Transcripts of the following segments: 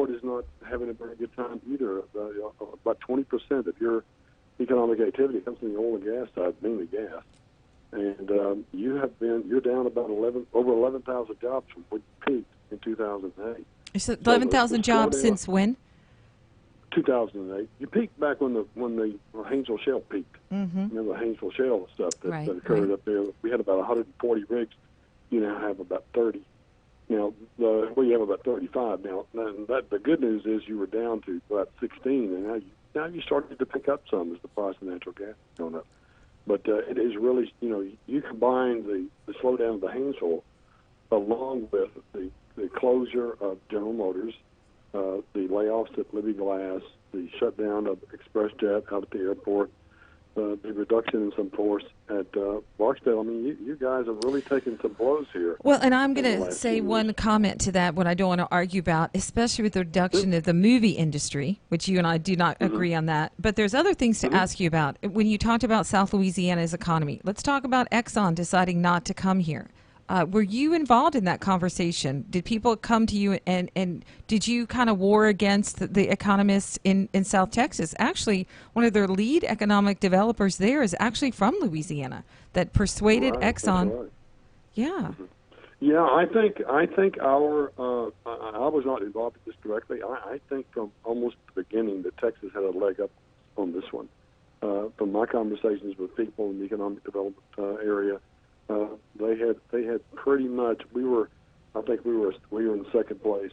export is not having a very good time either. About 20% of your economic activity comes from the oil and gas side, mainly gas. And you're down about over 11,000 jobs from when you peaked in 2008. So 11,000 jobs since when? 2008. You peaked back when the Haynesville Shale peaked. Mm-hmm. Remember the Haynesville Shale stuff that occurred up there? We had about 140 rigs. You now have about 30. You have about 35 now. The good news is you were down to about 16, and now you started to pick up some as the price of natural gas is going up. But it is really, you combine the slowdown of the Haynesville along with the closure of General Motors, the layoffs at Libby Glass, the shutdown of ExpressJet out at the airport, the reduction in some force at Barksdale. I mean, you guys have really taken some blows here. Well, and I'm going to say one comment to that, what I don't want to argue about, especially with the reduction of the movie industry, which you and I do not agree on that. But there's other things to ask you about. When you talked about South Louisiana's economy, let's talk about Exxon deciding not to come here. Were you involved in that conversation? Did people come to you and did you kind of war against the economists in South Texas? Actually, one of their lead economic developers there is actually from Louisiana that persuaded Exxon. Right. Yeah. Mm-hmm. Yeah, I think our I was not involved in this directly. I think from almost the beginning that Texas had a leg up on this one. From my conversations with people in the economic development area. They had pretty much. We were in second place,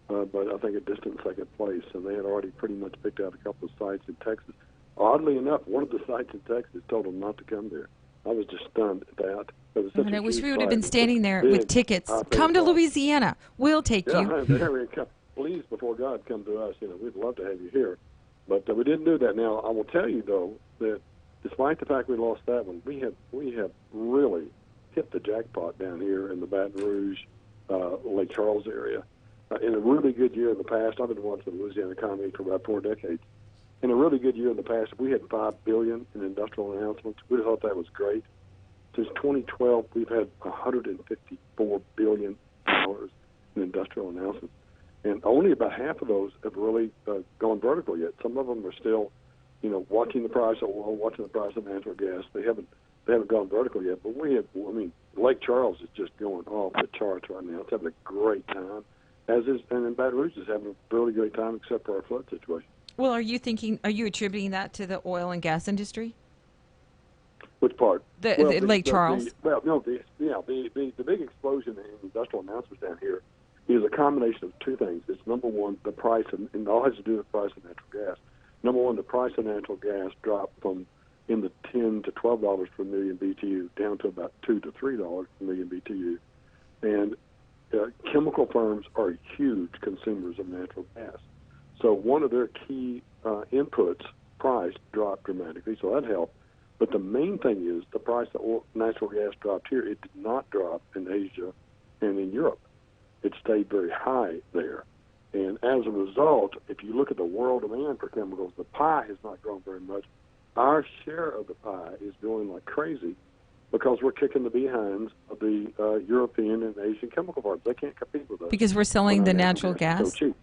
but I think a distant second place, and they had already pretty much picked out a couple of sites in Texas. Oddly enough, one of the sites in Texas told them not to come there. I was just stunned at that. And I wish we would have been standing there with tickets. Come to Louisiana. We'll take you. There we go. Please, before God, come to us. We'd love to have you here, but we didn't do that. Now, I will tell you though that. Despite the fact we lost that one, we have really hit the jackpot down here in the Baton Rouge, Lake Charles area. In a really good year in the past, I've been watching the Louisiana economy for about 4 decades. In a really good year in the past, we had $5 billion in industrial announcements. We thought that was great. Since 2012, we've had $154 billion in industrial announcements, and only about half of those have really gone vertical yet. Some of them are still watching the price of oil, watching the price of natural gas. They haven't gone vertical yet, but Lake Charles is just going off the charts right now. It's having a great time, and then Baton Rouge is having a really great time, except for our flood situation. Well, are you attributing that to the oil and gas industry? Which part? The Lake Charles? The big explosion in industrial announcements down here is a combination of two things. It's number one, the price, and it all has to do with the price of natural gas. Number one, the price of natural gas dropped from in the $10 to $12 per million BTU down to about $2 to $3 per million BTU. And chemical firms are huge consumers of natural gas. So one of their key inputs, price, dropped dramatically, so that helped. But the main thing is the price of natural gas dropped here. It did not drop in Asia and in Europe. It stayed very high there. And as a result, if you look at the world demand for chemicals, the pie has not grown very much. Our share of the pie is growing like crazy because we're kicking the behinds of the European and Asian chemical firms. They can't compete with us. Because we're selling the natural gas? So cheap.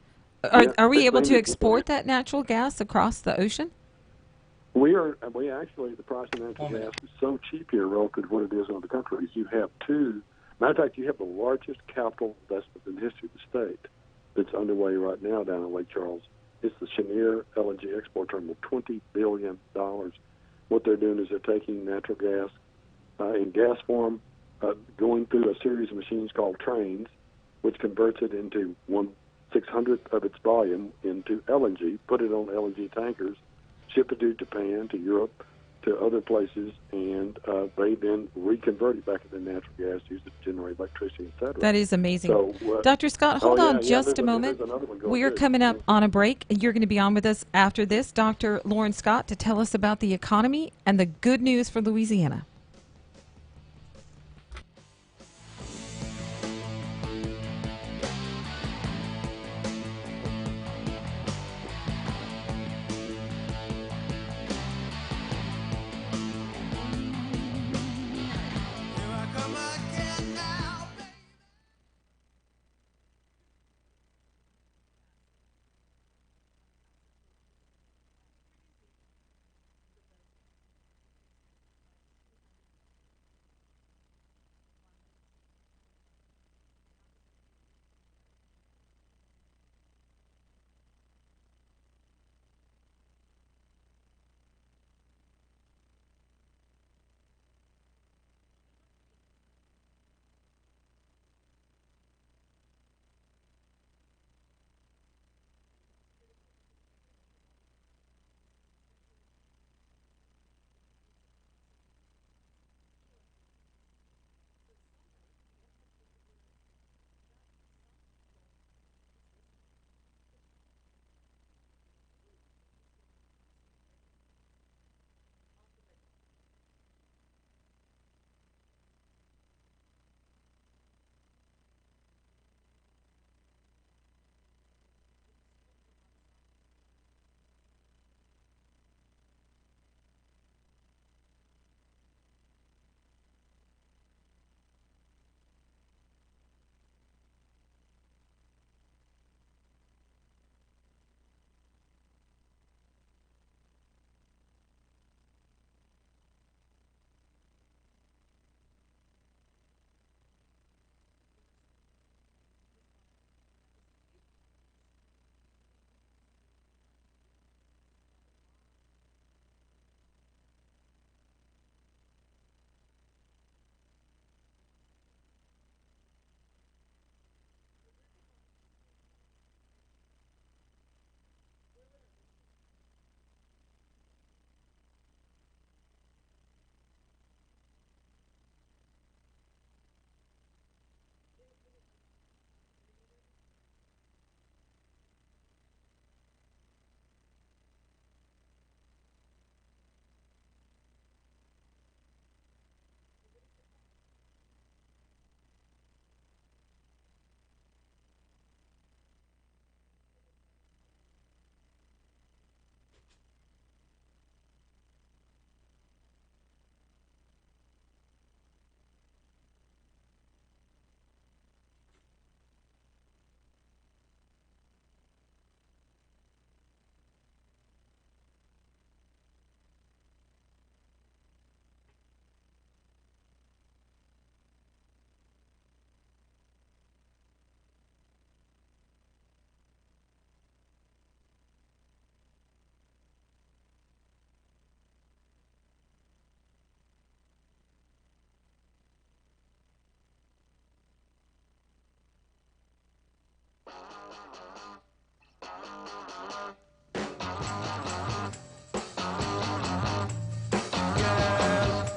Are we able to export that natural gas across the ocean? We actually, the price of natural gas is so cheap here relative to what it is in other countries. You have matter of fact, you have the largest capital investment in the history of the state that's underway right now down in Lake Charles. It's the Cheniere LNG export terminal, $20 billion. What they're doing is they're taking natural gas in gas form, going through a series of machines called trains, which converts it into 1/600th of its volume into LNG, put it on LNG tankers, ship it to Japan, to Europe, to other places, and they then reconvert it back into natural gas, use it to generate electricity, et cetera. That is amazing. So, Dr. Scott, hold on just a moment. We're coming up on a break. You're going to be on with us after this, Dr. Lauren Scott, to tell us about the economy and the good news for Louisiana.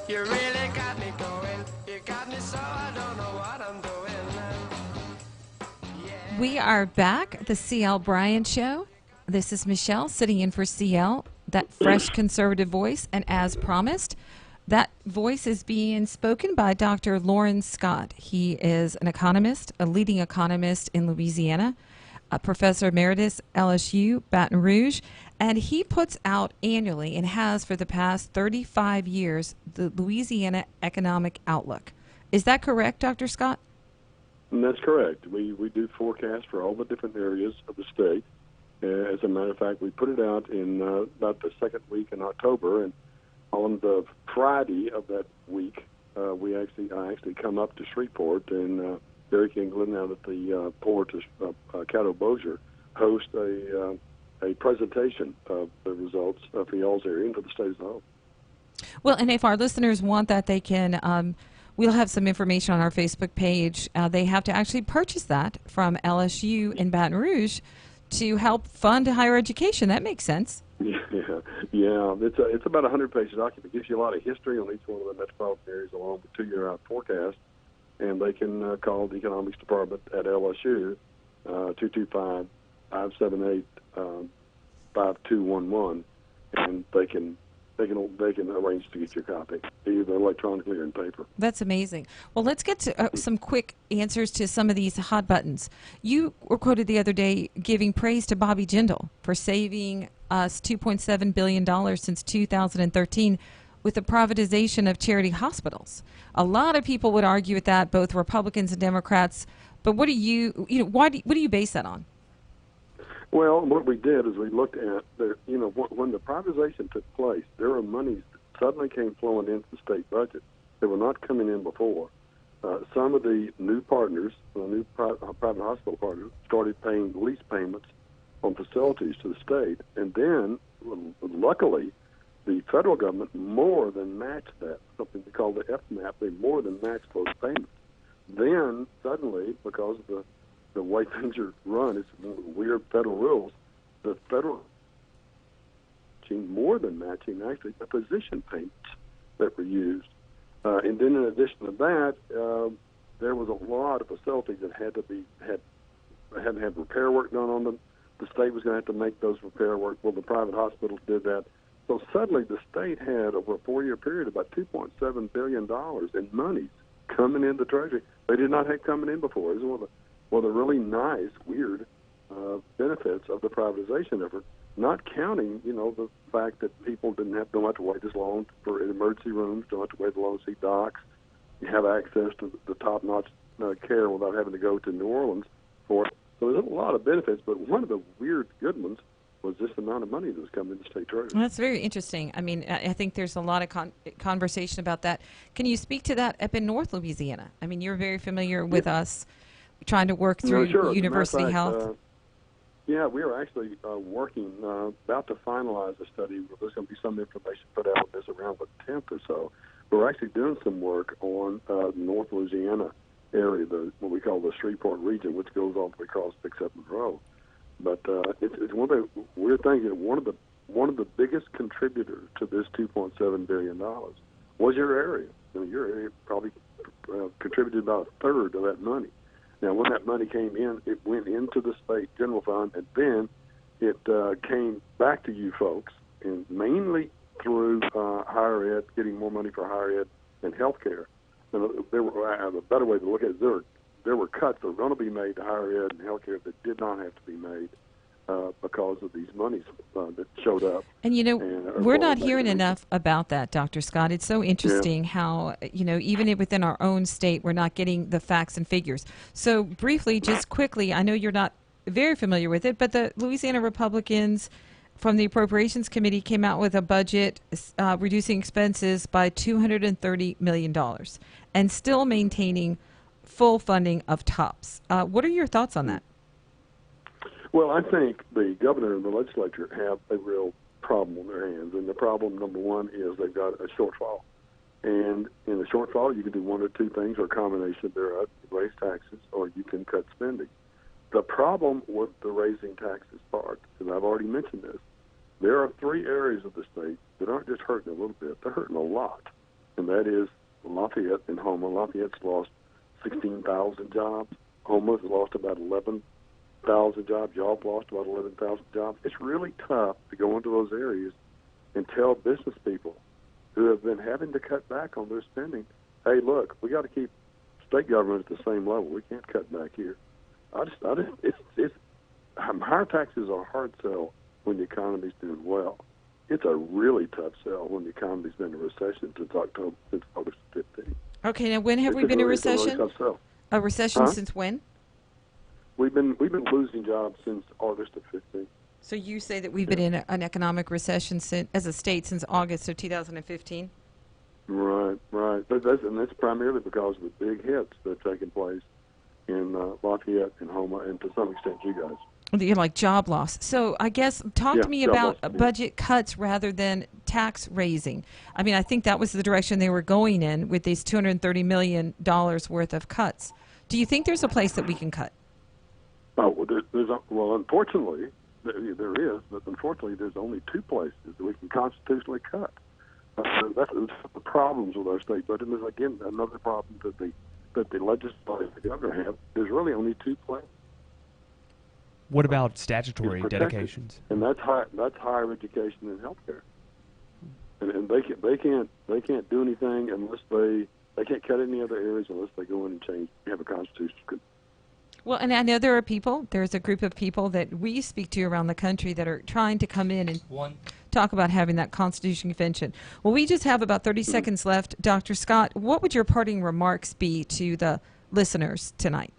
You really got me going. You got me so I don't know what I'm doing. We are back at the CL Bryant Show. This is Michelle sitting in for CL, that fresh conservative voice. And as promised, that voice is being spoken by Dr. Lawrence Scott. He is an economist, a leading economist in Louisiana, a professor emeritus LSU, Baton Rouge, and he puts out annually and has for the past 35 years the Louisiana Economic Outlook. Is that correct, Dr. Scott? And that's correct. We do forecasts for all the different areas of the state. As a matter of fact, we put it out in about the second week in October, and on the Friday of that week, I actually come up to Shreveport, and Derek England out at the port of Caddo Bossier host a presentation of the results for y'all's area and for the state as a whole. Well, and if our listeners want that, they can. We'll have some information on our Facebook page. They have to actually purchase that from LSU in Baton Rouge to help fund higher education. That makes sense. Yeah. It's about a 100-page document. It gives you a lot of history on each one of the metropolitan areas along with 2-year out forecast. And they can call the economics department at LSU, 225-578-5211, and they can arrange to get your copy, either electronically or in paper. That's amazing. Well, let's get to some quick answers to some of these hot buttons. You were quoted the other day giving praise to Bobby Jindal for saving us $2.7 billion since 2013 with the privatization of charity hospitals. A lot of people would argue with that, both Republicans and Democrats. But what do you what do you base that on? Well, what we did is we looked at when the privatization took place, there were monies that suddenly came flowing into the state budget that were not coming in before. Some of the new partners, the new private hospital partners, started paying lease payments on facilities to the state, and then, luckily, the federal government more than matched that, something we call the FMAP. They more than matched those payments. Then, suddenly, because of the way things are run, it's one of the weird federal rules, the federal more than matching actually the physician payments that were used. And then in addition to that, there was a lot of facilities that had to have repair work done on them. The state was going to have to make those repair work. Well, the private hospitals did that. So suddenly the state had, over a 4-year period, about $2.7 billion in monies coming in the Treasury. They did not have coming in before. It was one of the really nice, weird benefits of the privatization effort, not counting, the fact that people don't have to wait as long for emergency rooms, don't have to wait as long to see docs. You have access to the top-notch care without having to go to New Orleans for it. So there's a lot of benefits, but one of the weird good ones was this amount of money that was coming into state treasury. Well, that's very interesting. I mean, I think there's a lot of conversation about that. Can you speak to that up in North Louisiana? I mean, you're very familiar with us trying to work through sure. university health. Yeah, we are actually working, about to finalize a study. There's going to be some information put out on this around the 10th or so. We're actually doing some work on North Louisiana area, what we call the Shreveport region, which goes all the way across 6-7 Monroe. But it's one of the weird things. One of the biggest contributors to this $2.7 billion was your area. I mean, your area probably contributed about a third of that money. Now, when that money came in, it went into the state general fund, and then it came back to you folks, and mainly through higher ed, getting more money for higher ed and health care. A better way to look at it, there were cuts that were going to be made to higher ed and health care that did not have to be made because of these monies that showed up. And, we're not hearing enough about that, Dr. Scott. It's so interesting how, even within our own state, we're not getting the facts and figures. So briefly, just quickly, I know you're not very familiar with it, but the Louisiana Republicans from the Appropriations Committee came out with a budget reducing expenses by $230 million and still maintaining full funding of TOPS. What are your thoughts on that? Well, I think the governor and the legislature have a real problem on their hands, and the problem, number one, is they've got a shortfall. And in a shortfall, you can do one or two things, or a combination thereof. You raise taxes, or you can cut spending. The problem with the raising taxes part, and I've already mentioned this, there are three areas of the state that aren't just hurting a little bit, they're hurting a lot. And that is Lafayette and Houma. Lafayette's lost 16,000 jobs. Homa's lost about 11,000 jobs. Y'all have lost about 11,000 jobs. It's really tough to go into those areas and tell business people who have been having to cut back on their spending, hey, look, we got to keep state government at the same level. We can't cut back here. Higher taxes are a hard sell when the economy's doing well. It's a really tough sell when the economy's been in a recession since August 15th. Okay, now when have we been in a recession? It's a really tough sell. A recession since when? We've been losing jobs since August of 15. So you say that we've been in an economic recession as a state since August of 2015? Right. But that's primarily because of the big hits that have taken place in Lafayette and Houma, and to some extent you guys. You're like job loss. So I guess talk to me about budget cuts rather than tax raising. I mean, I think that was the direction they were going in with these $230 million worth of cuts. Do you think there's a place that we can cut? Oh, well, unfortunately, there is, but unfortunately, there's only two places that we can constitutionally cut. That's the problems with our state budget. And there's, again, another problem that the legislature, the governor have. There's really only two places. What about statutory dedications? And that's higher education and healthcare. And they can't do anything unless they can't cut any other areas unless they go in and change. We have a constitution. Well, and I know there's a group of people that we speak to around the country that are trying to come in and talk about having that Constitution Convention. Well, we just have about 30 seconds left. Dr. Scott, what would your parting remarks be to the listeners tonight?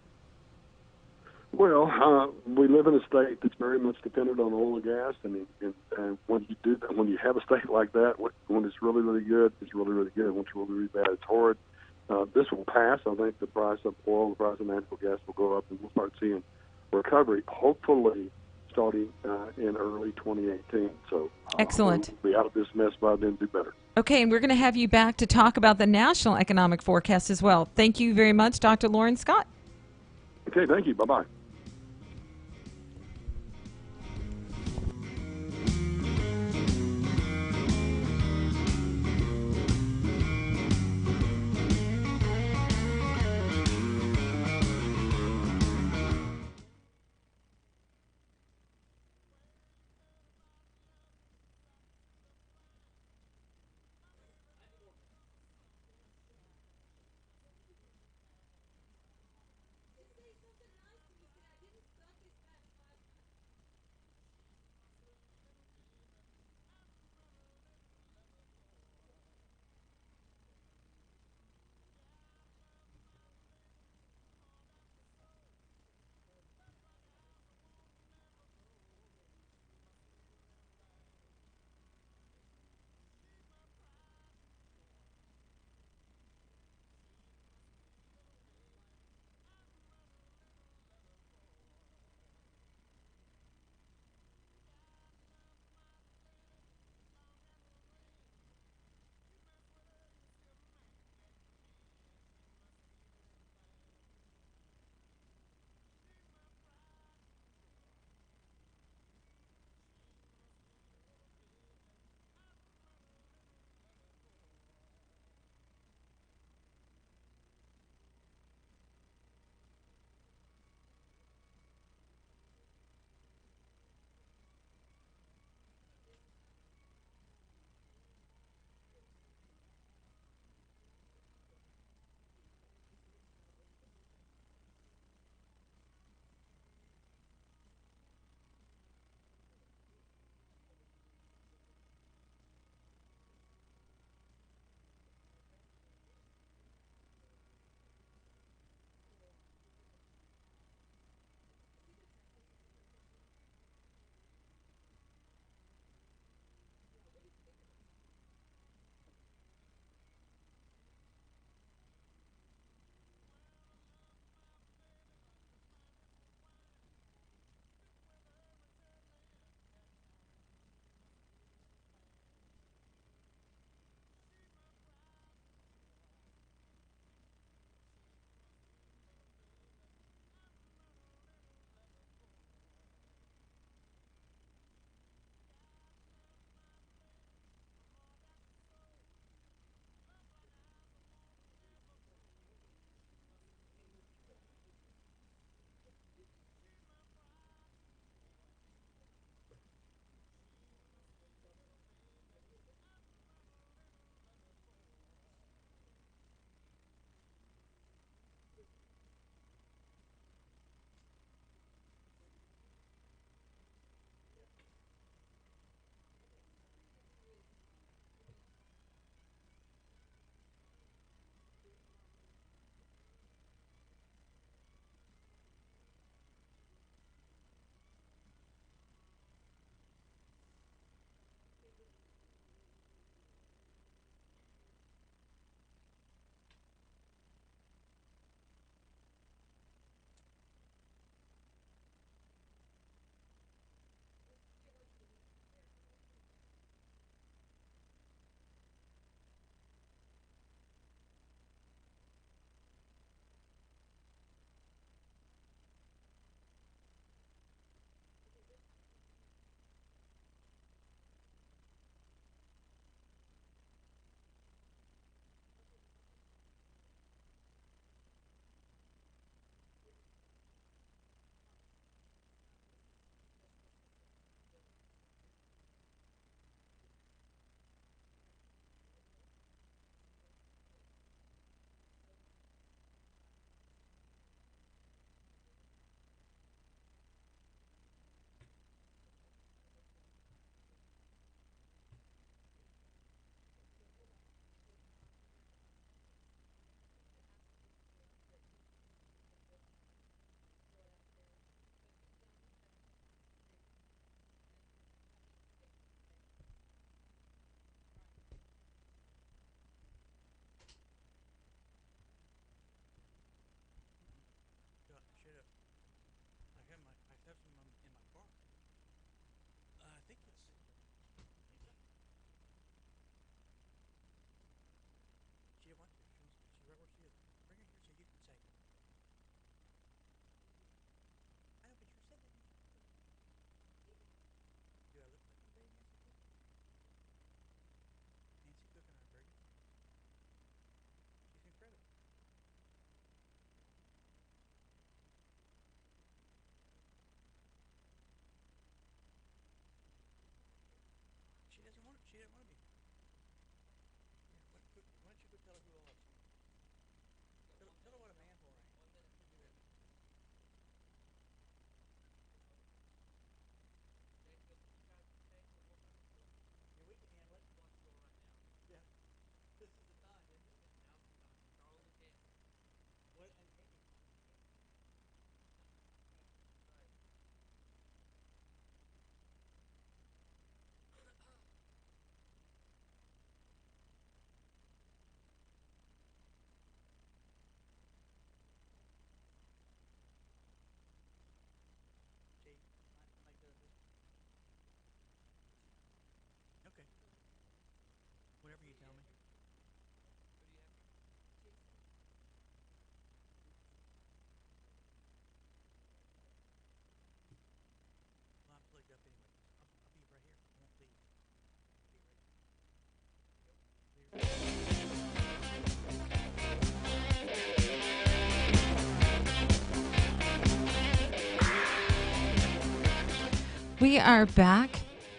Well, we live in a state that's very much dependent on oil and gas, and when you do that, when you have a state like that, when it's really, really good, it's really, really good. When it's really, really bad, it's horrid. This will pass. I think the price of oil, the price of natural gas will go up, and we'll start seeing recovery, hopefully starting in early 2018. So excellent. We'll be out of this mess by then, do better. Okay, and we're going to have you back to talk about the national economic forecast as well. Thank you very much, Dr. Loren Scott. Okay, thank you. Bye-bye. We are back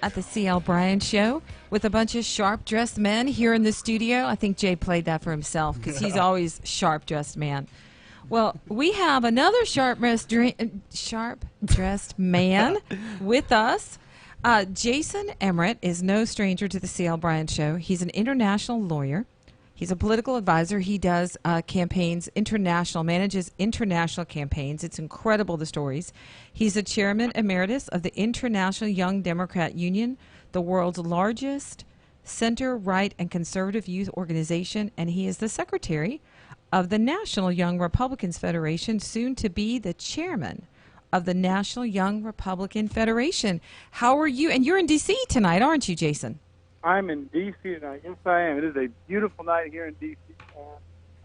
at the CL Bryant Show with a bunch of sharp-dressed men here in the studio. I think Jay played that for himself because he's always sharp-dressed man. Well, we have another sharp-dressed man with us. Jason Emmerich is no stranger to the CL Bryant Show. He's an international lawyer. He's a political advisor. He does campaigns, manages international campaigns. It's incredible, the stories. He's the chairman emeritus of the International Young Democrat Union, the world's largest center, right, and conservative youth organization, and he is the secretary of the National Young Republicans Federation, soon to be the chairman of the National Young Republican Federation. How are you? And you're in D.C. tonight, aren't you, Jason? I'm in D.C. tonight. Yes, I am. It is a beautiful night here in D.C.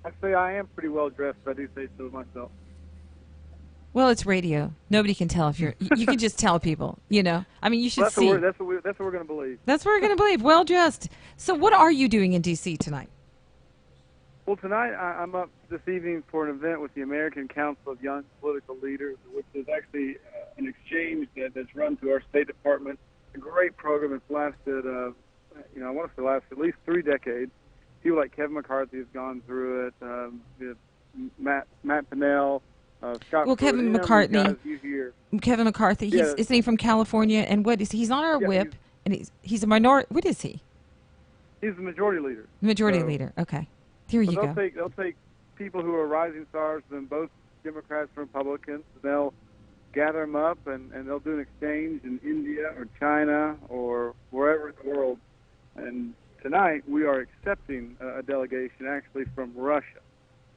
Actually, I am pretty well dressed, if I do say so myself. Well, it's radio. Nobody can tell if you're. You can just tell people. You know. I mean, you should see. That's what we're going to believe. That's what we're going to believe. Well dressed. So, what are you doing in D.C. tonight? Well, tonight I'm up this evening for an event with the American Council of Young Political Leaders, which is actually an exchange that's run through our State Department. A great program. It's lasted. I want to say last at least 3 decades. People like Kevin McCarthy have gone through it. Matt Pinnell, Scott. Well, Kevin McCarthy. Kevin McCarthy. Isn't he from California? And what is he's on our whip? And he's a minority. What is he? He's the majority leader. Majority leader. Okay. Here you go. They'll take people who are rising stars, then both Democrats and Republicans. And they'll gather them up, and they'll do an exchange in India or China or wherever in the world. And tonight we are accepting a delegation actually from Russia.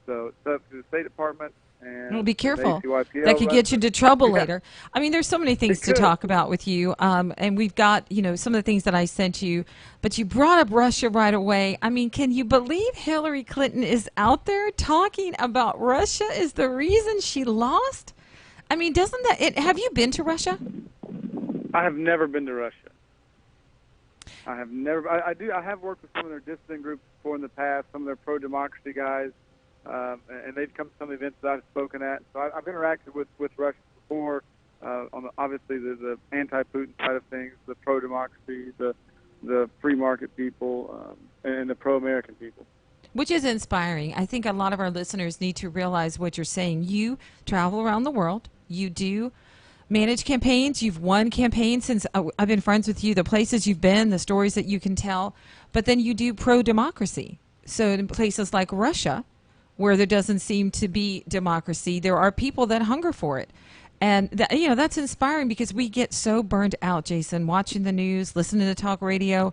So it's up to the State Department. And well, be careful. That could get you into trouble later. I mean, there's so many things to talk about with you. And we've got, some of the things that I sent you. But you brought up Russia right away. I mean, can you believe Hillary Clinton is out there talking about Russia is the reason she lost? I mean, doesn't that... have you been to Russia? I have never been to Russia. I have never... I have worked with some of their dissident groups before in the past, some of their pro-democracy guys. And they've come to some events that I've spoken at. So I've interacted with Russia before, obviously the anti-Putin side of things, the pro-democracy, the free market people, and the pro-American people. Which is inspiring. I think a lot of our listeners need to realize what you're saying. You travel around the world. You do manage campaigns. You've won campaigns since I've been friends with you, the places you've been, the stories that you can tell. But then you do pro-democracy. So in places like Russia, where there doesn't seem to be democracy, there are people that hunger for it. And that's inspiring because we get so burned out, Jason, watching the news, listening to talk radio.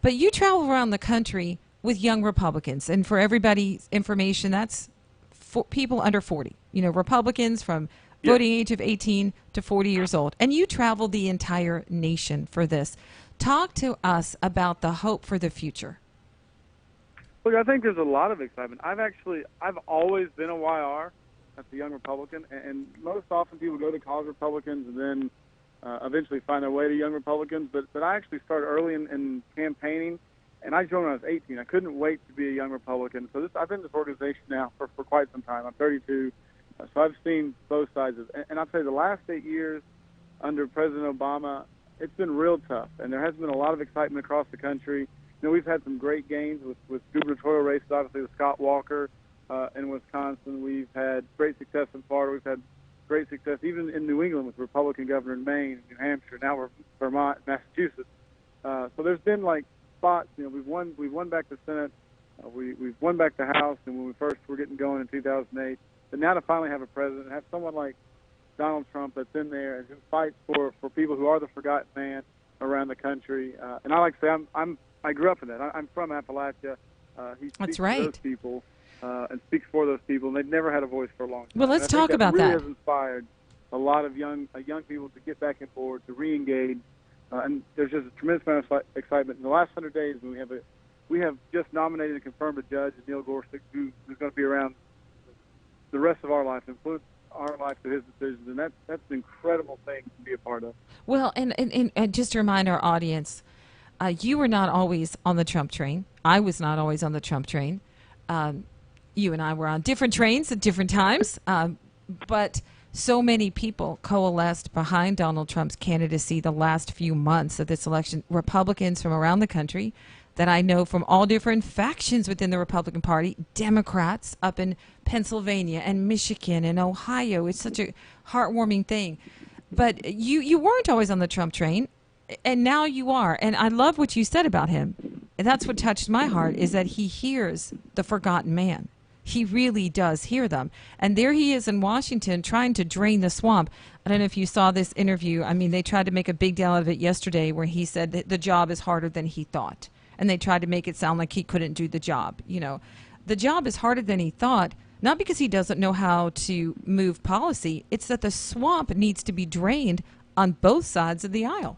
But you travel around the country with young Republicans. And for everybody's information, that's people under 40. Republicans from voting age of 18 to 40 years old. And you travel the entire nation for this. Talk to us about the hope for the future. Look, I think there's a lot of excitement. I've always been a YR, that's a young Republican, and most often people go to college Republicans and then eventually find their way to young Republicans. But I actually started early in campaigning, and I joined when I was 18. I couldn't wait to be a young Republican. So I've been in this organization now for quite some time. I'm 32, so I've seen both sides of it. And I'll tell you, the last 8 years under President Obama, it's been real tough, and there has been a lot of excitement across the country. We've had some great gains with gubernatorial races, obviously with Scott Walker in Wisconsin. We've had great success in Florida. We've had great success even in New England with Republican governor in Maine, New Hampshire. Now we're Vermont, Massachusetts. So there's been spots. We've won back the Senate. We've won back the House, and when we first were getting going in 2008. But now to finally have a president, have someone like Donald Trump that's in there and who fights for people who are the forgotten man around the country. And I like to say I grew up in that. I'm from Appalachia. He speaks for those people and speaks for those people, and they've never had a voice for a long time. Well, let's talk about that. It really has inspired a lot of young people to get back on board, to re-engage, and there's just a tremendous amount of excitement. In the last 100 days, we have just nominated and confirmed a judge, Neil Gorsuch, who's going to be around the rest of our life, influence our life to his decisions, and that's an incredible thing to be a part of. Well, and just to remind our audience, you were not always on the Trump train. I was not always on the Trump train. You and I were on different trains at different times. But so many people coalesced behind Donald Trump's candidacy the last few months of this election. Republicans from around the country that I know from all different factions within the Republican Party, Democrats up in Pennsylvania and Michigan and Ohio. It's such a heartwarming thing. But you weren't always on the Trump train, and now you are. And I love what you said about him. And that's what touched my heart, is that he hears the forgotten man. He really does hear them. And there he is in Washington trying to drain the swamp. I don't know if you saw this interview. I mean, they tried to make a big deal out of it yesterday where he said that the job is harder than he thought. And they tried to make it sound like he couldn't do the job. You know, the job is harder than he thought, not because he doesn't know how to move policy. It's that the swamp needs to be drained on both sides of the aisle.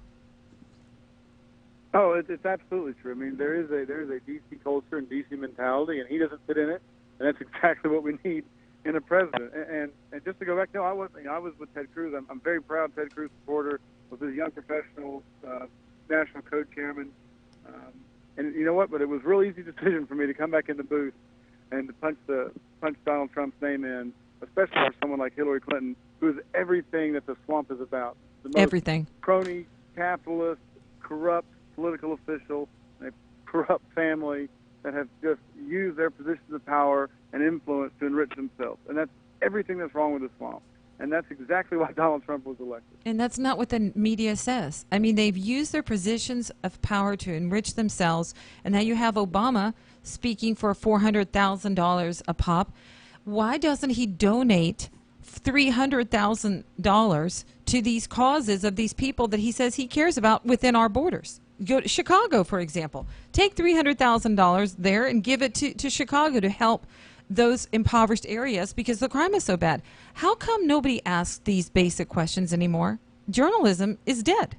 Oh, it's absolutely true. I mean, there is a DC culture and DC mentality, and he doesn't fit in it. And that's exactly what we need in a president. And just to go back, no, I wasn't. I was with Ted Cruz. I'm very proud Ted Cruz supporter, was his young professional national co-chairman. And you know what? But it was a real easy decision for me to come back in the booth and to punch Donald Trump's name in, especially for someone like Hillary Clinton, who is everything that the swamp is about. The most Everything. crony, capitalist, corrupt political official, a corrupt family that have just used their positions of power and influence to enrich themselves. And that's everything that's wrong with the swamp. And that's exactly why Donald Trump was elected. And that's not what the media says. I mean, they've used their positions of power to enrich themselves. And now you have Obama speaking for $400,000 a pop. Why doesn't he donate $300,000 to these causes of these people that he says he cares about within our borders? Go to Chicago, for example. Take $300,000 there and give it to Chicago to help those impoverished areas because the crime is so bad. How come nobody asks these basic questions anymore? Journalism is dead.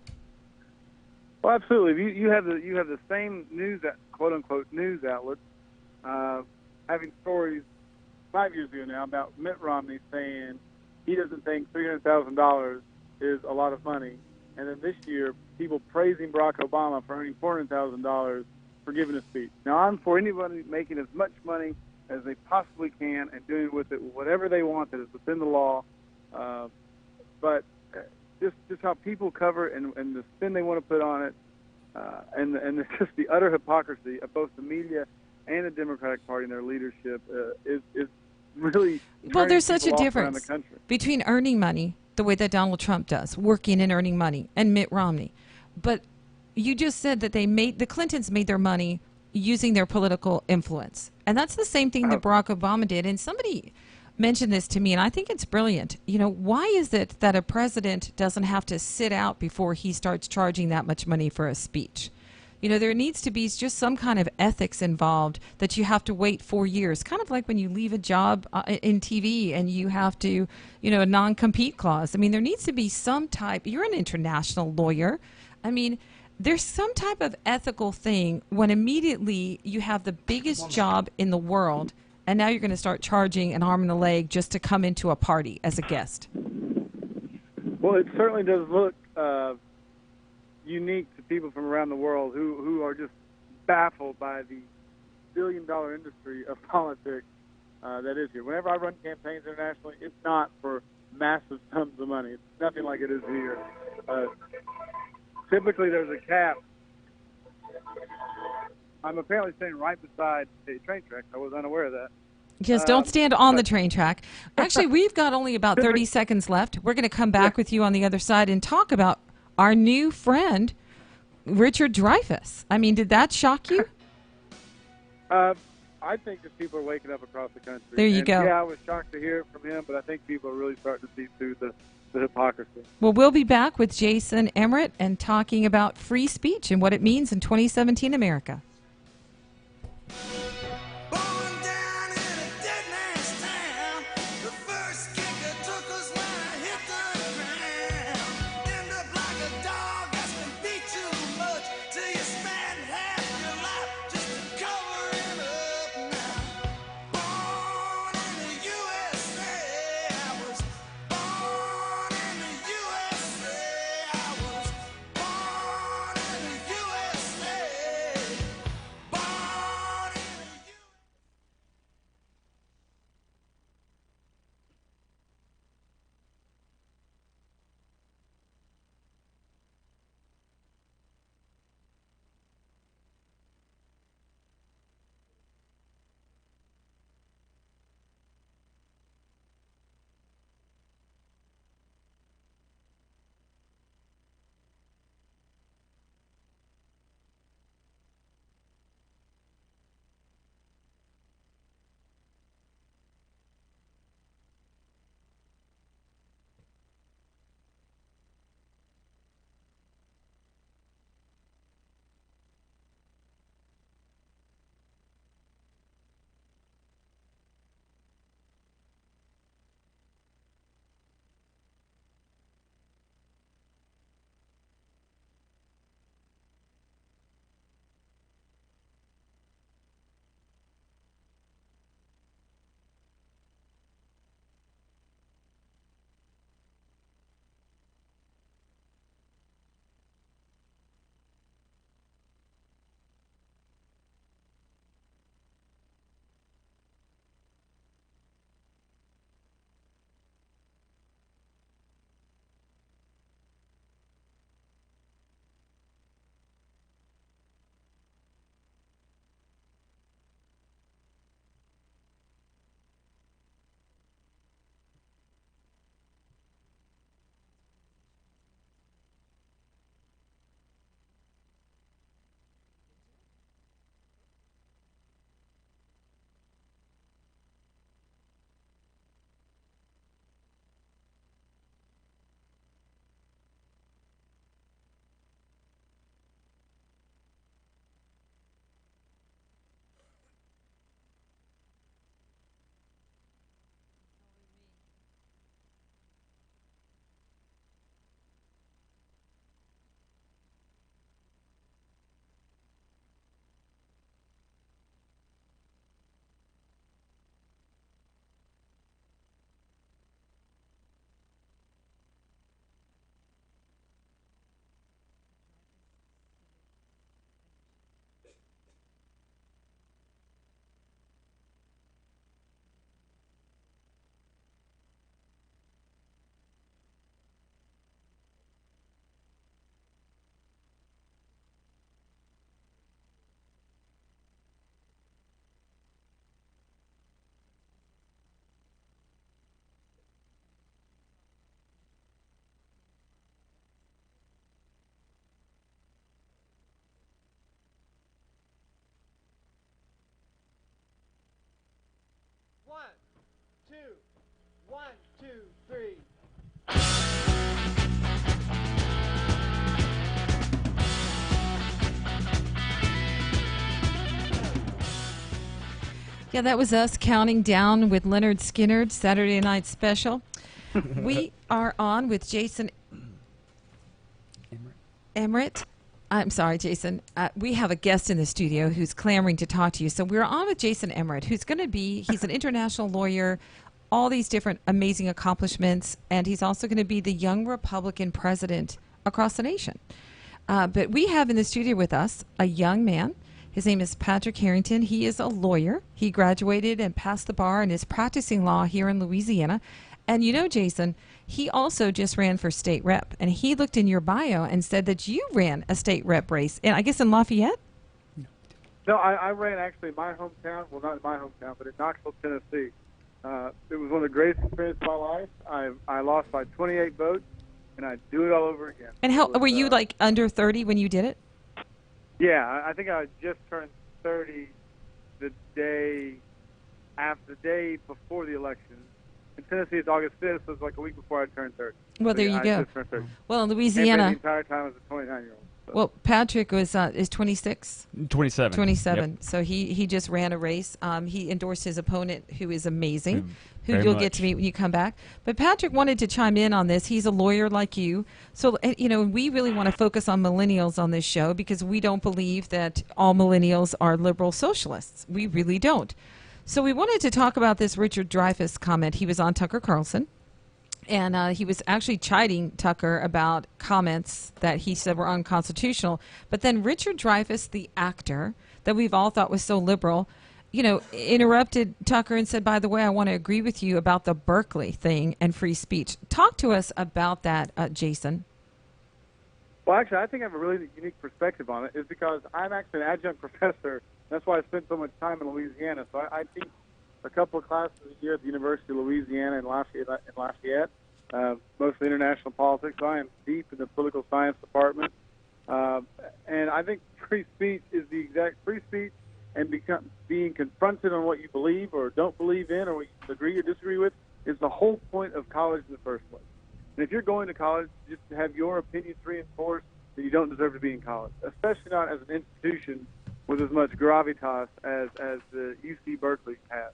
Well, absolutely. You have the same news, quote unquote, news outlets having stories 5 years ago now about Mitt Romney saying he doesn't think $300,000 is a lot of money, and then this year people praising Barack Obama for earning $400,000 for giving a speech. Now, I'm for anybody making as much money as they possibly can and doing with it whatever they want that is within the law. But just how people cover it and the spin they want to put on it, and just the utter hypocrisy of both the media and the Democratic Party and their leadership is really Well, there's such a around the difference country. between earning money the way that Donald Trump does, working and earning money, and Mitt Romney. But you just said that the Clintons made their money using their political influence. And that's the same thing that Barack Obama did. And somebody mentioned this to me, and I think it's brilliant. You know, why is it that a president doesn't have to sit out before he starts charging that much money for a speech? You know, there needs to be just some kind of ethics involved that you have to wait 4 years, kind of like when you leave a job in TV and you have to, you know, a non-compete clause. I mean, there needs to be some type, you're an international lawyer. I mean, there's some type of ethical thing when immediately you have the biggest job in the world and now you're going to start charging an arm and a leg just to come into a party as a guest. Well, it certainly does look unique to people from around the world who are just baffled by the billion-dollar industry of politics that is here. Whenever I run campaigns internationally, it's not for massive sums of money. It's nothing like it is here. Typically, there's a cap. I'm apparently standing right beside a train track. I was unaware of that. Yes, don't stand on the train track. Actually, we've got only about 30 seconds left. We're going to come back with you on the other side and talk about our new friend, Richard Dreyfuss. I mean, did that shock you? I think that people are waking up across the country. There you go. Yeah, I was shocked to hear it from him, but I think people are really starting to see through the hypocrisy. Well, we'll be back with Jason Emmerich and talking about free speech and what it means in 2017 America. Born down in a dead man's town. The first kick that took us when I hit the ground. End up like a dog that's been beat too much till you spend half your life just to cover it up now. Born in the USA, I was born in the USA. I was born in the USA. Yeah, that was us counting down with Leonard Skinnard, Saturday Night Special. We are on with Jason Emmerich. I'm sorry, Jason. We have a guest in the studio who's clamoring to talk to you. So we're on with Jason Emmerich, who's going to be, he's an international lawyer, all these different amazing accomplishments, and he's also going to be the young Republican president across the nation. But we have in the studio with us a young man. His name is Patrick Harrington. He is a lawyer. He graduated and passed the bar and is practicing law here in Louisiana. And you know, Jason, he also just ran for state rep. And he looked in your bio and said that you ran a state rep race, and I guess in Lafayette? No, I ran actually in my hometown. Well, not in my hometown, but in Knoxville, Tennessee. It was one of the greatest experiences of my life. I lost by 28 votes, and I'd do it all over again. And how were you, like, under 30 when you did it? Yeah, I think I just turned 30 the day before the election. In Tennessee, it's August 5th, so it's like a week before I turned 30. Well, there you I go. just turned 30. Well, in And Louisiana, the entire time I was a 29-year-old. So. well, Patrick was is 26. 27. 27. Yep. So he just ran a race. He endorsed his opponent, who is amazing, who very you'll much. get to meet when you come back. But Patrick wanted to chime in on this. He's a lawyer like you. So, you know, we really want to focus on millennials on this show because we don't believe that all millennials are liberal socialists. We really don't. So we wanted to talk about this Richard Dreyfuss comment. He was on Tucker Carlson. And he was actually chiding Tucker about comments that he said were unconstitutional. But then Richard Dreyfuss, the actor that we've all thought was so liberal, you know, interrupted Tucker and said, by the way, I want to agree with you about the Berkeley thing and free speech. Talk to us about that, Jason. Well, actually, I think I have a really unique perspective on it. Is because I'm actually an adjunct professor. That's why I spent so much time in Louisiana. So I teach a couple of classes a year at the University of Louisiana in Lafayette, mostly international politics. So I am deep in the political science department. And I think free speech is the exact free speech and being confronted on what you believe or don't believe in or what you agree or disagree with is the whole point of college in the first place. And if you're going to college just to have your opinions reinforced, then you don't deserve to be in college, especially not as an institution with as much gravitas as the UC Berkeley has.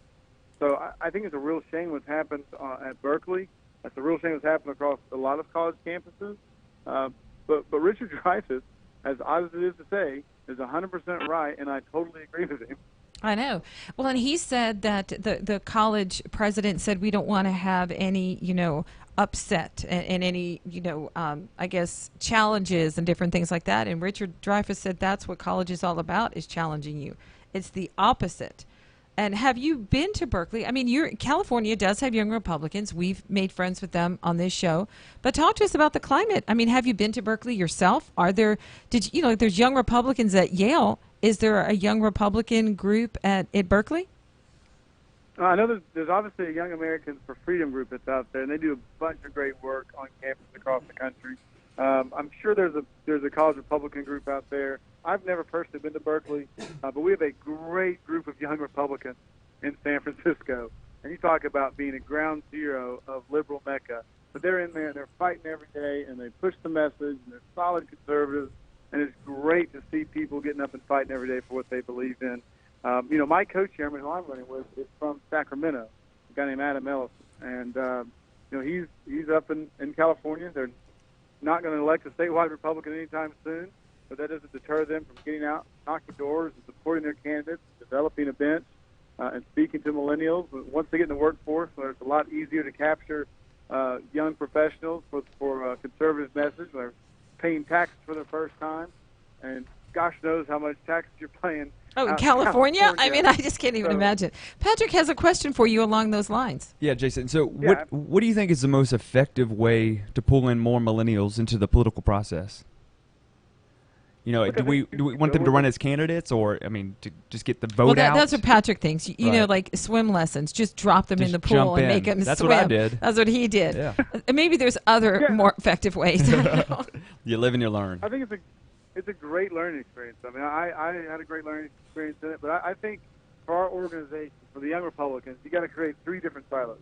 So I think it's a real shame what's happened at Berkeley. It's a real shame what's happened across a lot of college campuses. But Richard Dreyfuss, as odd as it is to say, is 100% right, and I totally agree with him. I know. Well, and he said that the college president said we don't want to have any, you know, upset and any, you know, I guess challenges and different things like that. And Richard Dreyfuss said that's what college is all about, is challenging you. It's the opposite. And have you been to Berkeley? I mean, California does have young Republicans. We've made friends with them on this show. But talk to us about the climate. I mean, have you been to Berkeley yourself? There's young Republicans at Yale. Is there a young Republican group at Berkeley? I know there's obviously a Young Americans for Freedom group that's out there, and they do a bunch of great work on campus across the country. I'm sure there's a college Republican group out there. I've never personally been to Berkeley, but we have a great group of young Republicans in San Francisco. And you talk about being a ground zero of liberal Mecca. But they're in there, and they're fighting every day, and they push the message, and they're solid conservatives. And it's great to see people getting up and fighting every day for what they believe in. My co-chairman, who I'm running with, is from Sacramento, a guy named Adam Ellis. And, he's up in California. They're not going to elect a statewide Republican anytime soon, but that doesn't deter them from getting out, knocking doors, and supporting their candidates, developing a bench, and speaking to millennials. Once they get in the workforce, it's a lot easier to capture young professionals for a conservative message. They're paying taxes for the first time, and gosh knows how much taxes you're paying. Oh, in California? I mean, I just can't even imagine. Patrick has a question for you along those lines. Yeah, Jason. So what do you think is the most effective way to pull in more millennials into the political process? You know, do we want them to run as candidates, or I mean, to just get the vote out? That's what Patrick thinks. You know, like swim lessons. Just drop them in the pool and make them swim. That's what I did. That's what he did. Yeah. Maybe there's other more effective ways. You live and you learn. I think it's a great learning experience. I mean, I had a great learning experience in it, but I think for our organization, for the Young Republicans, you got to create three different silos.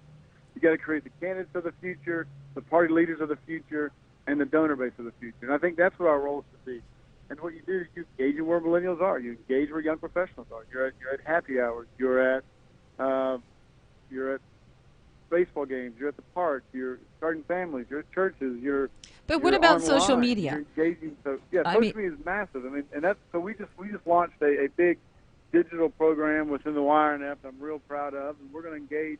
You got to create the candidates of the future, the party leaders of the future, and the donor base of the future. And I think that's what our role should be. And what you do is you engage in where millennials are. You engage where young professionals are. You're at happy hours. You're at Uh, you're at baseball games. You're at the park. You're starting families. You're at churches. But what You're about online. social media? You're engaging. So yeah, I social mean- media is massive. I mean, and that's so we just launched a big digital program within the YRNF that I'm real proud of, and we're going to engage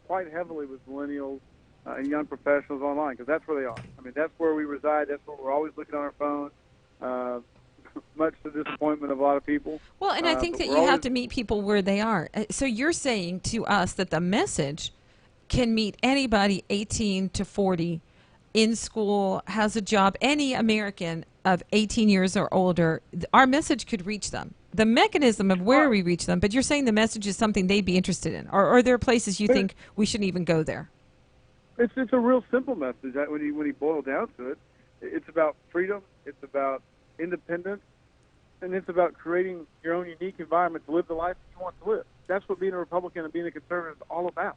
quite heavily with millennials and young professionals online because that's where they are. I mean, that's where we reside. That's where we're always looking on our phone. Much to the disappointment of a lot of people. Well, and I think but that we're you have always- to meet people where they are. So you're saying to us that the message can meet anybody 18 to 40 in school, has a job, any American of 18 years or older. Our message could reach them. The mechanism of where we reach them, but you're saying the message is something they'd be interested in. Or are there places you think we shouldn't even go there? It's a real simple message. When you boil down to it, it's about freedom. It's about independence, and it's about creating your own unique environment to live the life that you want to live. That's what being a Republican and being a conservative is all about.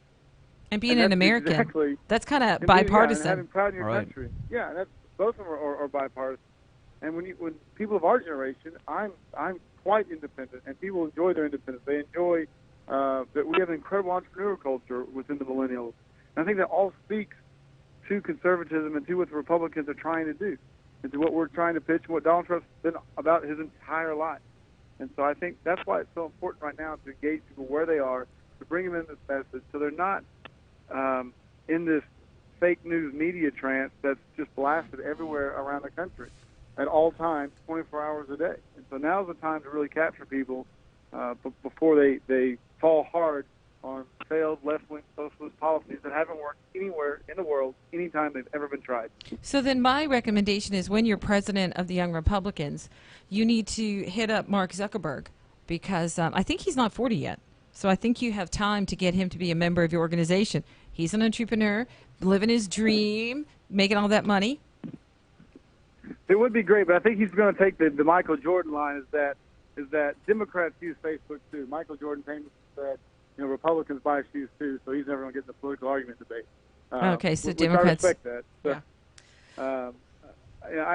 And being And an that's American, exactly- that's kind of And being- bipartisan. and having pride in your Right. country. Yeah, and that's both of them are bipartisan. And when people of our generation, I'm quite independent, and people enjoy their independence. They enjoy that we have an incredible entrepreneurial culture within the millennials. And I think that all speaks to conservatism and to what the Republicans are trying to do, and to what we're trying to pitch, and what Donald Trump's been about his entire life. And so I think that's why it's so important right now to engage people where they are, to bring them in this message, so they're not in this fake news media trance that's just blasted everywhere around the country at all times, 24 hours a day. And so now's the time to really capture people before they fall hard on failed left-wing socialist policies that haven't worked anywhere in the world anytime they've ever been tried. So then my recommendation is when you're president of the Young Republicans, you need to hit up Mark Zuckerberg because I think he's not 40 yet. So I think you have time to get him to be a member of your organization. He's an entrepreneur, living his dream, making all that money. It would be great, but I think he's going to take the Michael Jordan line is that Democrats use Facebook too. Michael Jordan famously said, Republicans buy shoes too, so he's never going to get in the political argument debate. Okay, so which Democrats- I respect that. So, Yeah.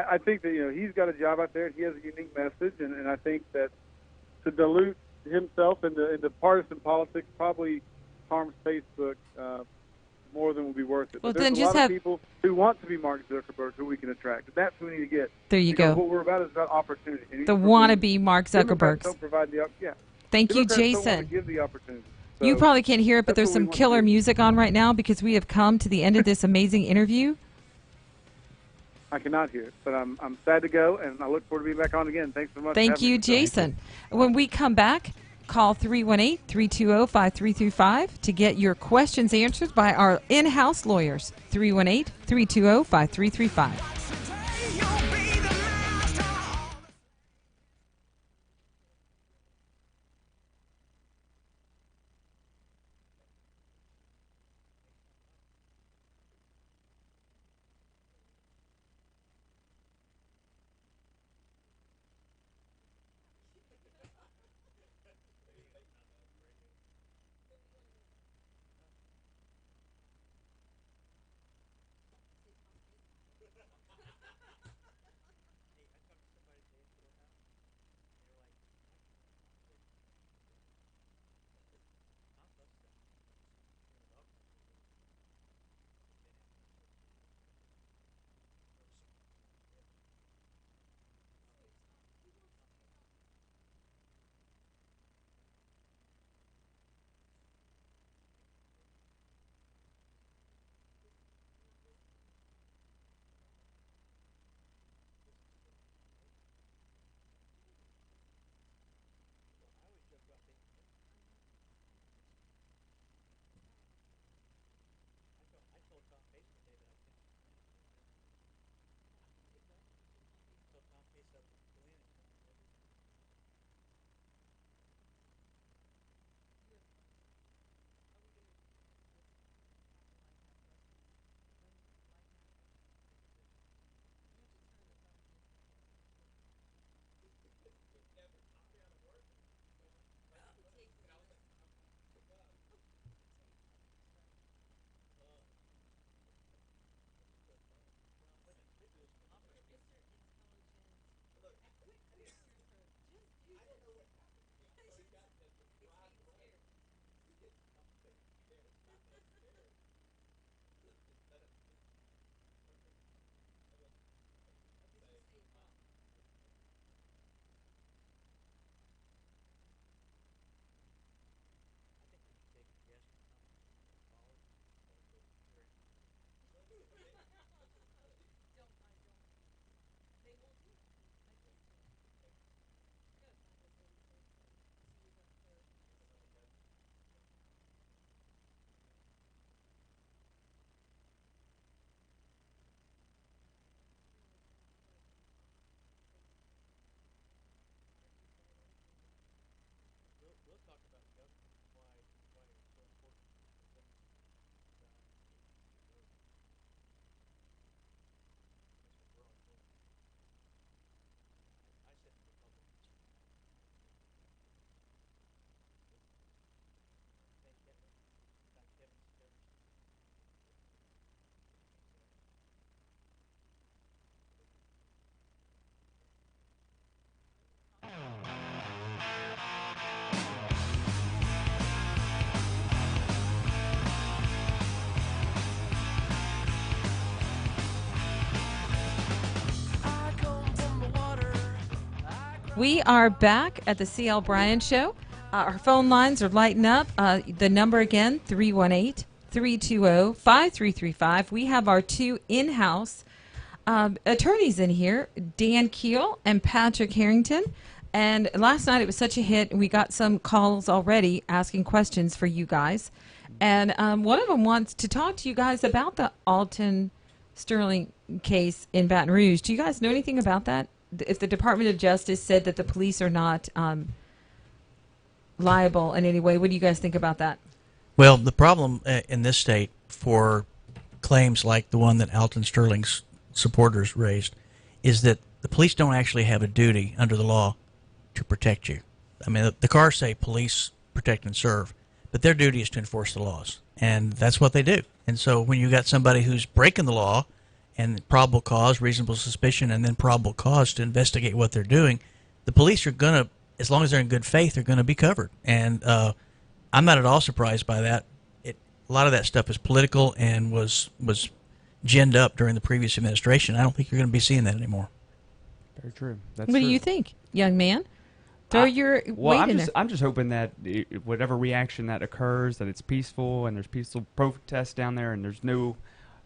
I think that he's got a job out there. He has a unique message, and I think that to dilute himself into partisan politics probably harms Facebook more than will be worth it. Well, But there's then a just lot have- of people who want to be Mark Zuckerberg who we can attract. That's who we need to get. There you Because go. What we're about is about opportunity. And The for me, wannabe Mark Democrats Zuckerbergs. don't provide the Thank you, Democrats don't want Jason. to give the opportunity. You So probably can't hear it, but that's there's what we some want to killer do. music on right now because we have come to the end of this amazing interview. I cannot hear it, but I'm sad to go, and I look forward to being back on again. Thanks so much. for Thank having you, me. Jason. When we come back, call 318-320-5335 to get your questions answered by our in-house lawyers. 318-320-5335. Today you'll be the master of We are back at the CL Bryant Show. Our phone lines are lighting up. The number again, 318-320-5335. We have our two in-house attorneys in here, Dan Keel and Patrick Harrington. And last night it was such a hit. We got some calls already asking questions for you guys. And one of them wants to talk to you guys about the Alton Sterling case in Baton Rouge. Do you guys know anything about that? If the Department of Justice said that the police are not liable in any way, what do you guys think about that? Well, the problem in this state for claims like the one that Alton Sterling's supporters raised is that the police don't actually have a duty under the law to protect you. I mean, the cars say police protect and serve, but their duty is to enforce the laws, and that's what they do. And so when you got somebody who's breaking the law and probable cause, reasonable suspicion, and then probable cause to investigate what they're doing, the police are going to, as long as they're in good faith, they're going to be covered. And I'm not at all surprised by that. A lot of that stuff is political and was ginned up during the previous administration. I don't think you're going to be seeing that anymore. Very true. That's What true. do you think, young man? Throw your weight in there. I'm just hoping that whatever reaction that occurs, that it's peaceful and there's peaceful protests down there, and there's no,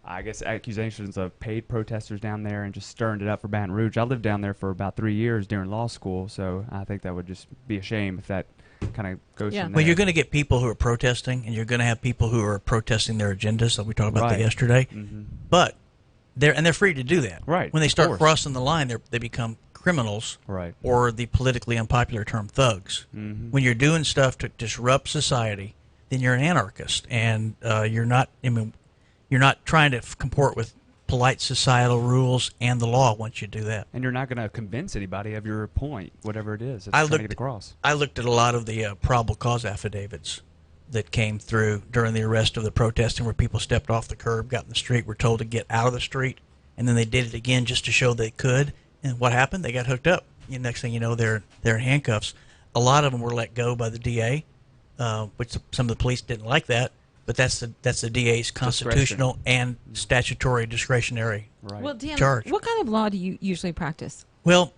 I guess, accusations of paid protesters down there and just stirring it up for Baton Rouge. I lived down there for about 3 years during law school, so I think that would just be a shame if that kind of goes from there. Well, you're going to get people who are protesting, and you're going to have people who are protesting their agendas, like we talked about that yesterday. Mm-hmm. But they're free to do that. Right. When they start crossing the line, they become criminals, right, or the politically unpopular term thugs. Mm-hmm. When you're doing stuff to disrupt society, then you're an anarchist, and you're not. I mean, you're not trying to comport with polite societal rules and the law once you do that. And you're not going to convince anybody of your point, whatever it is. Trying to get across. I looked at a lot of the probable cause affidavits that came through during the arrest of the protesting, where people stepped off the curb, got in the street, were told to get out of the street, and then they did it again just to show they could. And what happened? They got hooked up. Next thing you know, they're in handcuffs. A lot of them were let go by the DA, which some of the police didn't like that. But that's the DA's constitutional and statutory discretionary Well, Dan, charge. what kind of law do you usually practice? Well,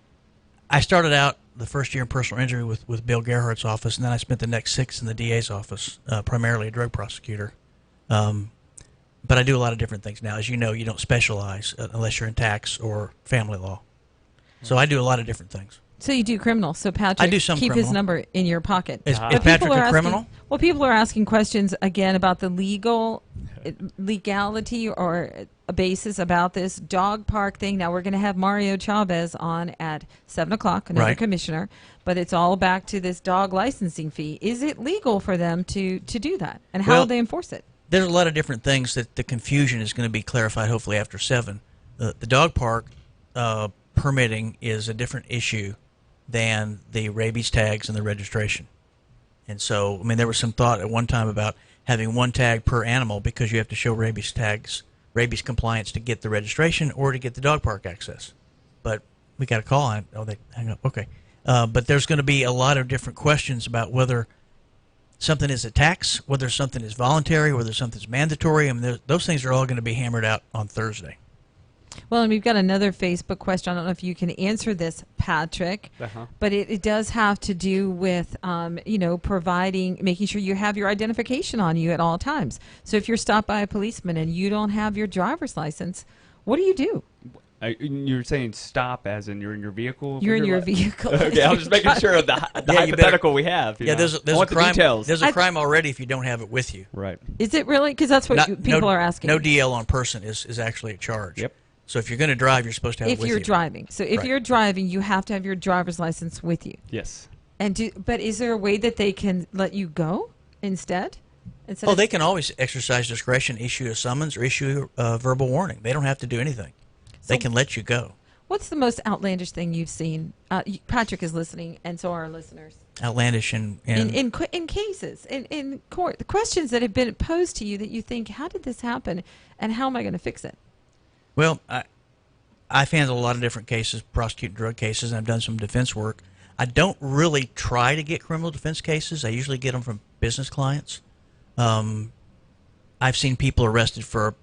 I started out the first year in personal injury with Bill Gerhardt's office, and then I spent the next 6 in the DA's office, primarily a drug prosecutor. But I do a lot of different things now. As you know, you don't specialize unless you're in tax or family law. So I do a lot of different things. So you do criminal. So Patrick, I do some keep criminal. his number in your pocket. Is But Patrick people are a criminal? asking, well, people are asking questions again about the legality or a basis about this dog park thing. Now we're going to have Mario Chavez on at 7 o'clock, another commissioner. But it's all back to this dog licensing fee. Is it legal for them to do that? And how will they enforce it? There's a lot of different things that the confusion is going to be clarified hopefully after 7. The dog park permitting is a different issue than the rabies tags and the registration. And so, I mean, there was some thought at one time about having one tag per animal because you have to show rabies tags, rabies compliance to get the registration or to get the dog park access. But we got a call on it. Oh, they hang up. Okay. But there's going to be a lot of different questions about whether something is a tax, whether something is voluntary, whether something's mandatory. I mean, those things are all going to be hammered out on Thursday. Well, and we've got another Facebook question. I don't know if you can answer this, Patrick, but it does have to do with, making sure you have your identification on you at all times. So if you're stopped by a policeman and you don't have your driver's license, what do you do? You're saying stop as in you're in your vehicle? You're in your vehicle. Okay, I was just making sure of the hypothetical we have. There's a crime. There's a crime already if you don't have it with you. Right. Is it really? Because that's what people are asking. No DL on person is actually a charge. Yep. So if you're going to drive, you're supposed to have it with you. If you're driving. So if you're driving, you have to have your driver's license with you. Yes. But is there a way that they can let you go instead? They can always exercise discretion, issue a summons, or issue a verbal warning. They don't have to do anything. They can let you go. What's the most outlandish thing you've seen? Patrick is listening, and so are our listeners. Outlandish in cases, in court, the questions that have been posed to you that you think, how did this happen, and how am I going to fix it? Well, I've handled a lot of different cases, prosecuting drug cases, and I've done some defense work. I don't really try to get criminal defense cases. I usually get them from business clients. I've seen people arrested for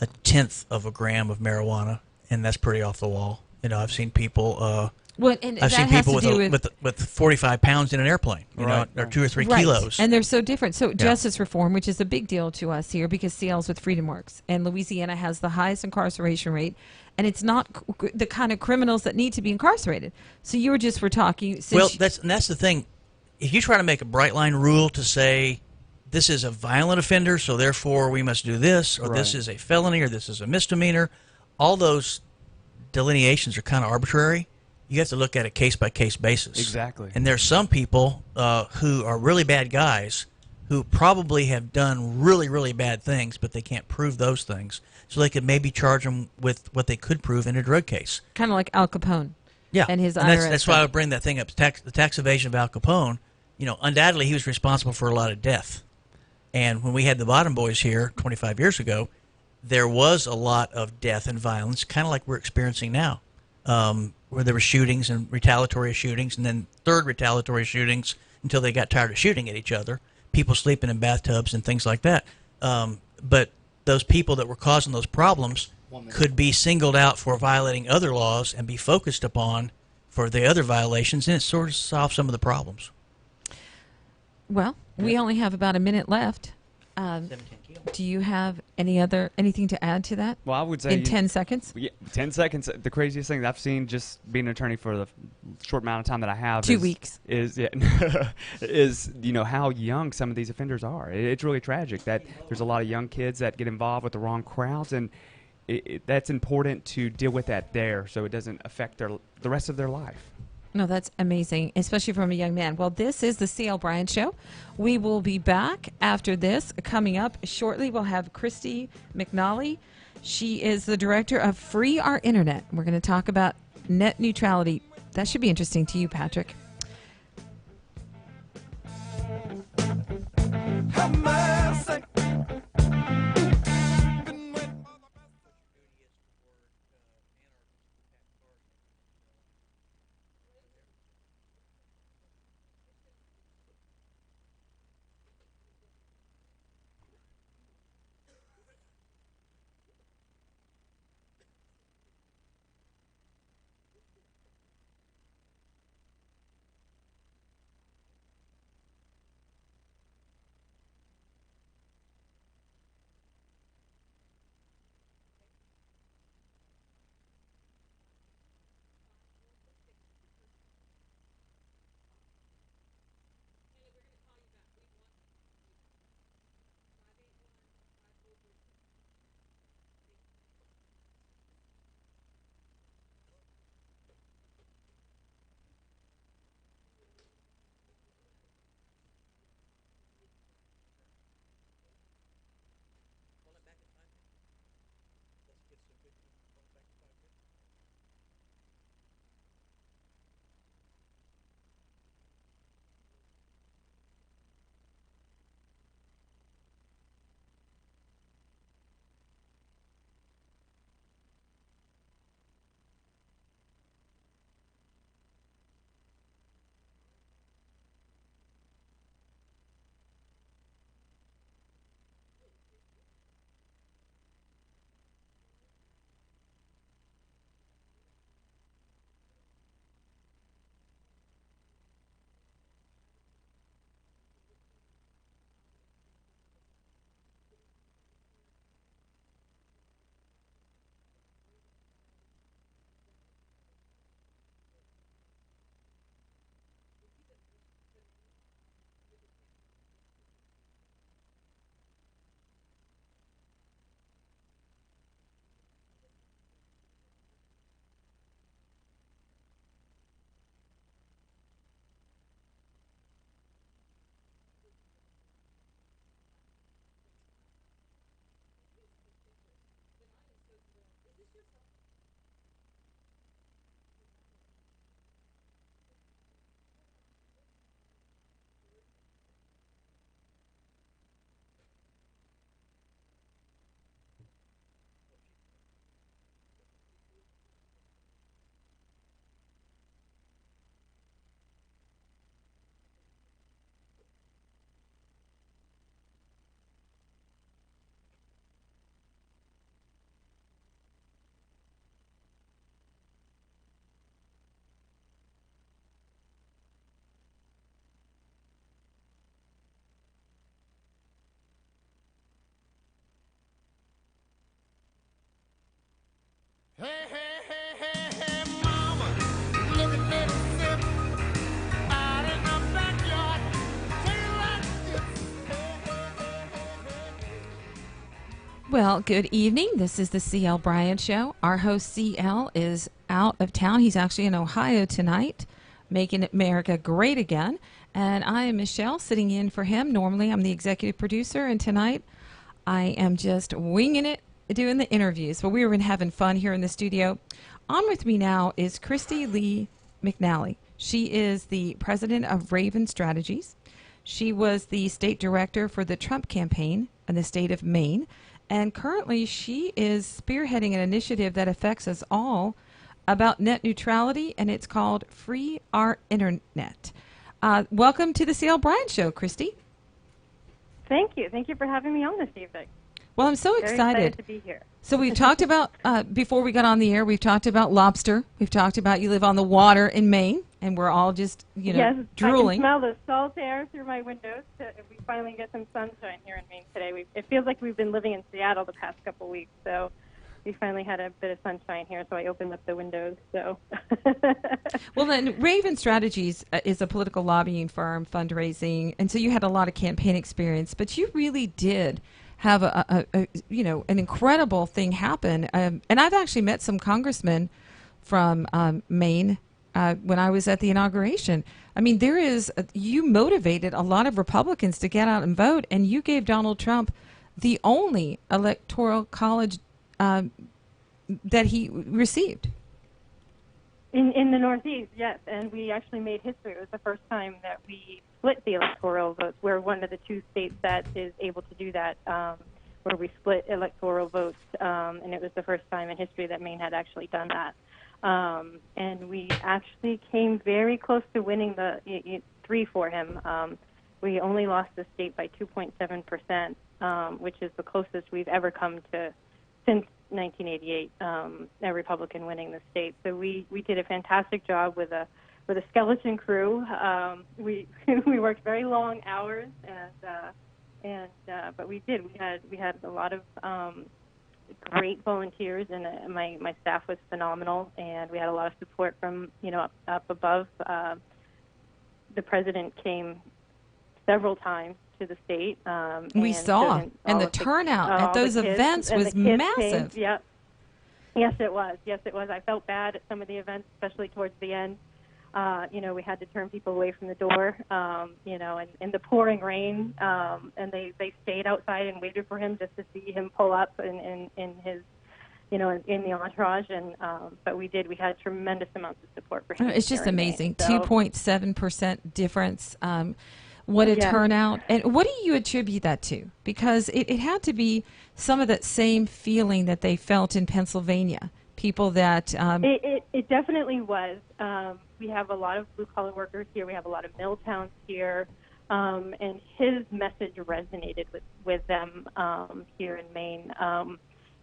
1/10 of a gram of marijuana, and that's pretty off the wall. I've seen people Well, and I've that seen has people to do with 45 pounds in an airplane, Right, or right. 2 or 3 right. kilos. And they're so different. So justice reform, which is a big deal to us here because Seattle's with Freedom Works, and Louisiana has the highest incarceration rate, and it's not the kind of criminals that need to be incarcerated. So you were talking. Well, that's the thing. If you try to make a bright line rule to say this is a violent offender, so therefore we must do this, or this Right. is a felony, or this is a misdemeanor, all those delineations are kind of arbitrary. You have to look at a case-by-case basis. Exactly. And there's some people who are really bad guys who probably have done really, really bad things, but they can't prove those things. So they could maybe charge them with what they could prove in a drug case. kind of like Al Capone. Yeah, And his and IRS that's why I stuff. would bring that thing up. The tax evasion of Al Capone. Undoubtedly he was responsible for a lot of death. And when we had the Bottom Boys here 25 years ago, there was a lot of death and violence, kind of like we're experiencing now, where there were shootings and retaliatory shootings, and then third retaliatory shootings until they got tired of shooting at each other, people sleeping in bathtubs and things like that. But those people that were causing those problems could be singled out for violating other laws and be focused upon for the other violations, and it sort of solves some of the problems. Well, we only have about a minute left. 17 kilos. Do you have anything to add to that? Well, I would say In 10 seconds? Yeah, 10 seconds. The craziest thing that I've seen just being an attorney for the short amount of time that I have 2 weeks. is how young some of these offenders are. It's really tragic that there's a lot of young kids that get involved with the wrong crowds, and that's important to deal with that there so it doesn't affect the rest of their life. No, that's amazing, especially from a young man. Well, this is the C.L. Bryant Show. We will be back after this. Coming up shortly, we'll have Christy McNally. She is the director of Free Our Internet. We're going to talk about net neutrality. That should be interesting to you, Patrick. Have mercy. Well, good evening. This is the CL Bryant Show. Our host CL is out of town. He's actually in Ohio tonight, making America great again. And I am Michelle, sitting in for him. Normally, I'm the executive producer, and tonight I am just winging it, doing the interviews. But we've been having fun here in the studio. On with me now is Christy Lee McNally. She is the president of Raven Strategies. She was the state director for the Trump campaign in the state of Maine. And currently, she is spearheading an initiative that affects us all about net neutrality, and it's called Free Our Internet. Welcome to the CL Bryant Show, Christy. Thank you. Thank you for having me on this evening. Well, I'm so Very excited to be here. So we've talked about, before we got on the air, we've talked about lobster. We've talked about you live on the water in Maine, and we're all just, yes, drooling. I can smell the salt air through my windows. We finally get some sunshine here in Maine today. It feels like we've been living in Seattle the past couple of weeks, so we finally had a bit of sunshine here, so I opened up the windows. So. Well, then Raven Strategies is a political lobbying firm, fundraising, and so you had a lot of campaign experience, but you really did have an incredible thing happen. And I've actually met some congressmen from Maine when I was at the inauguration. I mean, you motivated a lot of Republicans to get out and vote, and you gave Donald Trump the only electoral college that he received. In the Northeast, yes, and we actually made history. It was the first time that we split the electoral votes. We're one of the two states that is able to do that, where we split electoral votes, and it was the first time in history that Maine had actually done that. And we actually came very close to winning the 3 for him. We only lost the state by 2.7%, which is the closest we've ever come to since 1988, a Republican winning the state. So we did a fantastic job with a skeleton crew. We worked very long hours, but we did. We had a lot of great volunteers, and my staff was phenomenal, and we had a lot of support from up above. The president came several times to the state. We saw, and the turnout at those events was massive. Yep. Yes, it was. Yes, it was. I felt bad at some of the events, especially towards the end. We had to turn people away from the door, in the pouring rain, and they stayed outside and waited for him just to see him pull up in his, in the entourage. And but we had tremendous amounts of support for him. It's just amazing. Maine, so. 2.7% difference. What a turnout. And what do you attribute that to? Because it had to be some of that same feeling that they felt in Pennsylvania. People that... It definitely was. We have a lot of blue-collar workers here. We have a lot of mill towns here. And his message resonated with them here in Maine.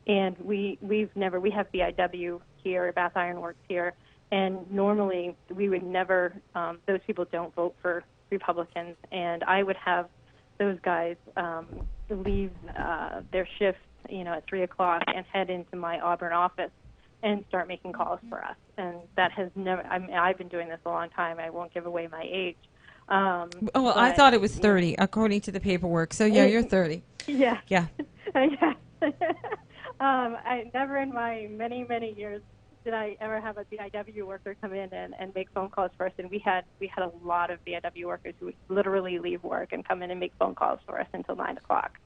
And we have BIW here, Bath Iron Works here. And normally we would never, those people don't vote for Republicans, and I would have those guys leave their shift, at 3 o'clock and head into my Auburn office and start making calls for us. And that has never. I've been doing this a long time. I won't give away my age. I thought it was 30 according to the paperwork. So yeah, you're 30. Yeah. Yeah. Yeah. I never in my many years did I ever have a BIW worker come in and make phone calls for us, and we had a lot of BIW workers who would literally leave work and come in and make phone calls for us until 9 o'clock.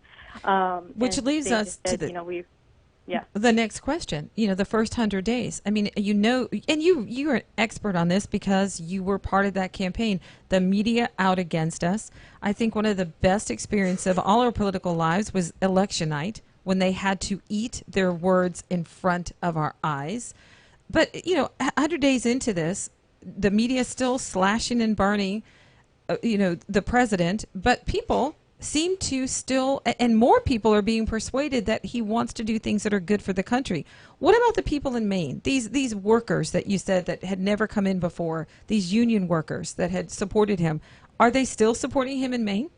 Which leaves us to the next question. The first 100 days. I mean, and you are an expert on this because you were part of that campaign. The media out against us. I think one of the best experiences of all our political lives was election night, when they had to eat their words in front of our eyes. But, 100 days into this, the media is still slashing and burning, the president. But people seem to still, and more people are being persuaded that he wants to do things that are good for the country. What about the people in Maine? These workers that you said that had never come in before, these union workers that had supported him, are they still supporting him in Maine?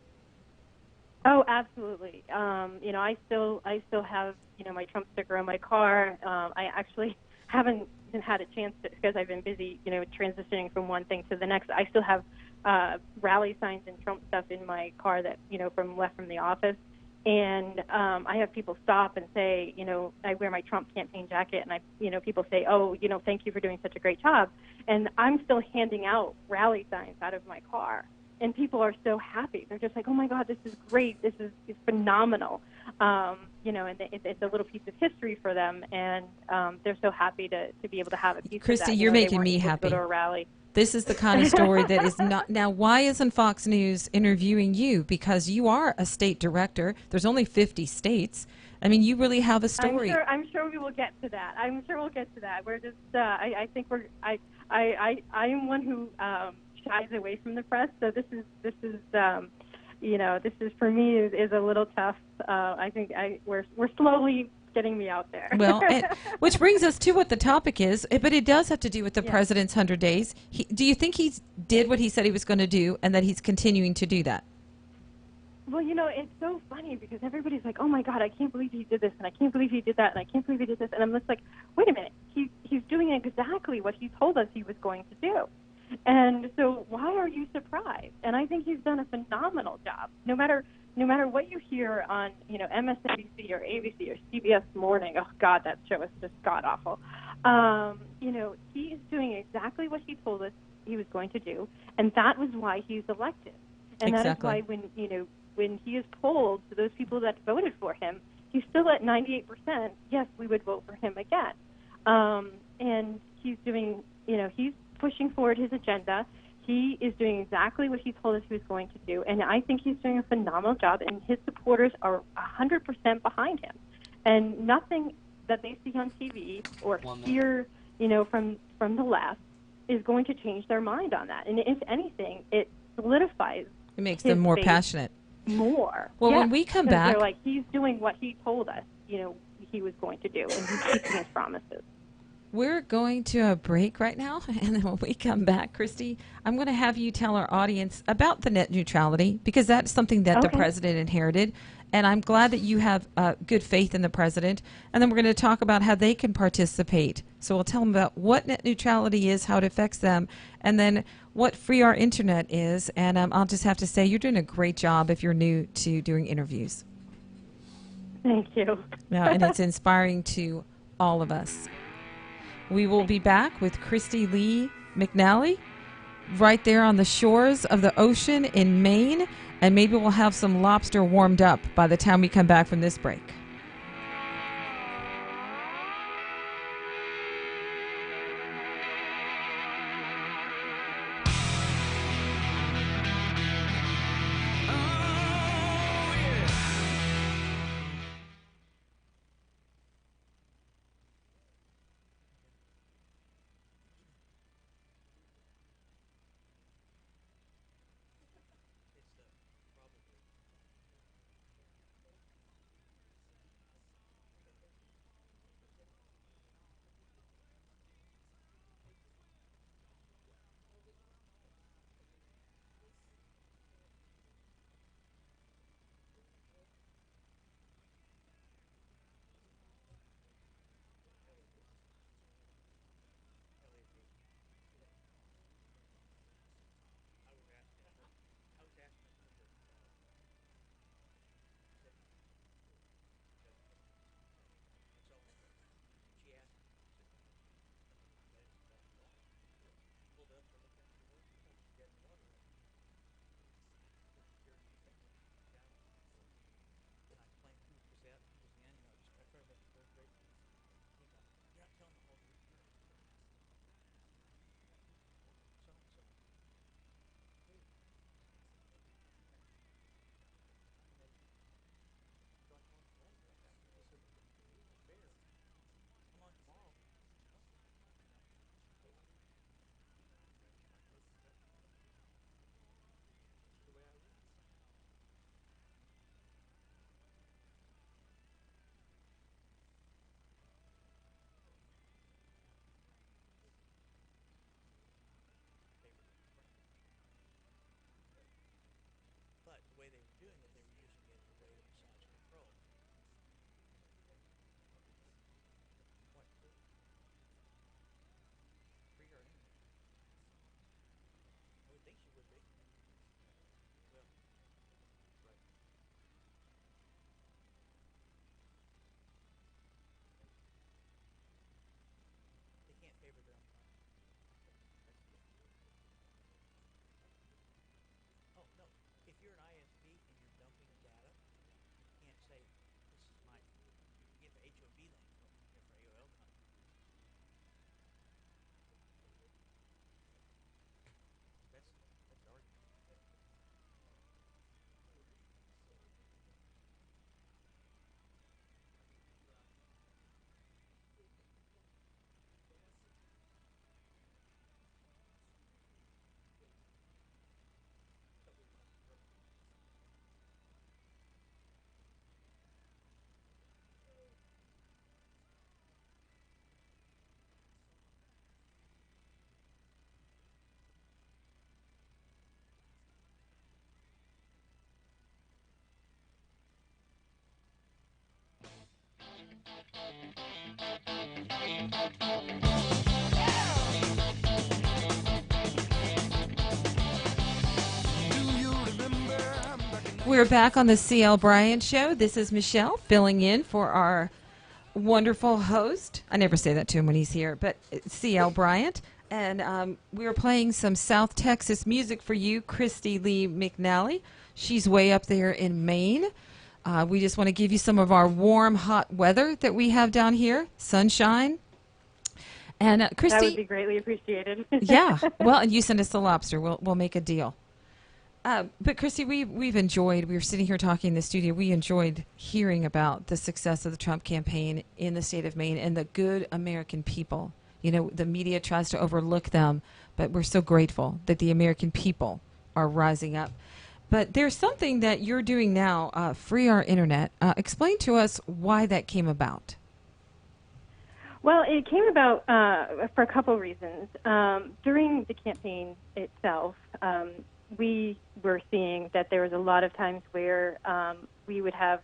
Oh, absolutely. I still have, my Trump sticker on my car. I actually haven't had a chance to, because I've been busy, transitioning from one thing to the next. I still have rally signs and Trump stuff in my car that, left from the office. And I have people stop and say, I wear my Trump campaign jacket, and people say, oh, thank you for doing such a great job. And I'm still handing out rally signs out of my car. And people are so happy. They're just like, oh, my God, this is great. This is phenomenal. And it's a little piece of history for them. And they're so happy to be able to have a piece Christy, of that. you're They making weren't me able to happy. go to a rally. This is the kind of story that is not. Now, why isn't Fox News interviewing you? Because you are a state director. There's only 50 states. I mean, you really have a story. I'm sure we will get to that. We're just, I think I am one who shies away from the press. So this is for me is a little tough. I think we're slowly getting me out there. Well, which brings us to what the topic is, but it does have to do with the president's 100 days. Do you think he did what he said he was going to do and that he's continuing to do that? Well, it's so funny because everybody's like, oh, my God, I can't believe he did this, and I can't believe he did that, and I can't believe he did this. And I'm just like, wait a minute. He's doing exactly what he told us he was going to do. And so why are you surprised? And I think he's done a phenomenal job. No matter what you hear on, MSNBC or ABC or CBS Morning, oh, God, that show is just god-awful. He's doing exactly what he told us he was going to do, and that was why he's elected. And exactly. That is why when he is polled to those people that voted for him, he's still at 98%. Yes, we would vote for him again. And he's doing, he's pushing forward his agenda. He is doing exactly what he told us he was going to do, and I think he's doing a phenomenal job, and his supporters are 100% behind him. And nothing that they see on TV or hear, from the left is going to change their mind on that. And if anything, it solidifies. It makes them more passionate. More. Well, yes, when we come back, they're like, he's doing what he told us, he was going to do, and he's keeping his promises. We're going to a break right now, and then when we come back, Christy, I'm going to have you tell our audience about the net neutrality, because that's something that the president inherited, and I'm glad that you have good faith in the president, and then we're going to talk about how they can participate. So we'll tell them about what net neutrality is, how it affects them, and then what free our internet is, and I'll just have to say you're doing a great job if you're new to doing interviews. Thank you. And it's inspiring to all of us. We will be back with Christy Lee McNally right there on the shores of the ocean in Maine, and maybe we'll have some lobster warmed up by the time we come back from this break. We're back on the CL Bryant Show. This is Michelle filling in for our wonderful host. I never say that to him when he's here, but CL Bryant. And we were playing some South Texas music for you, Christy Lee McNally. She's way up there in Maine. We just want to give you some of our warm, hot weather that we have down here, sunshine. And Christy, that would be greatly appreciated. yeah. Well, and you send us the lobster. We'll make a deal. But Christy, we've enjoyed. We were sitting here talking in the studio. We enjoyed hearing about the success of the Trump campaign in the state of Maine and the good American people. You know, the media tries to overlook them, but we're so grateful that the American people are rising up. But there's something that you're doing now, Free Our Internet. Explain to us why that came about. Well, it came about for a couple reasons. During the campaign itself, we were seeing that there was a lot of times where we would have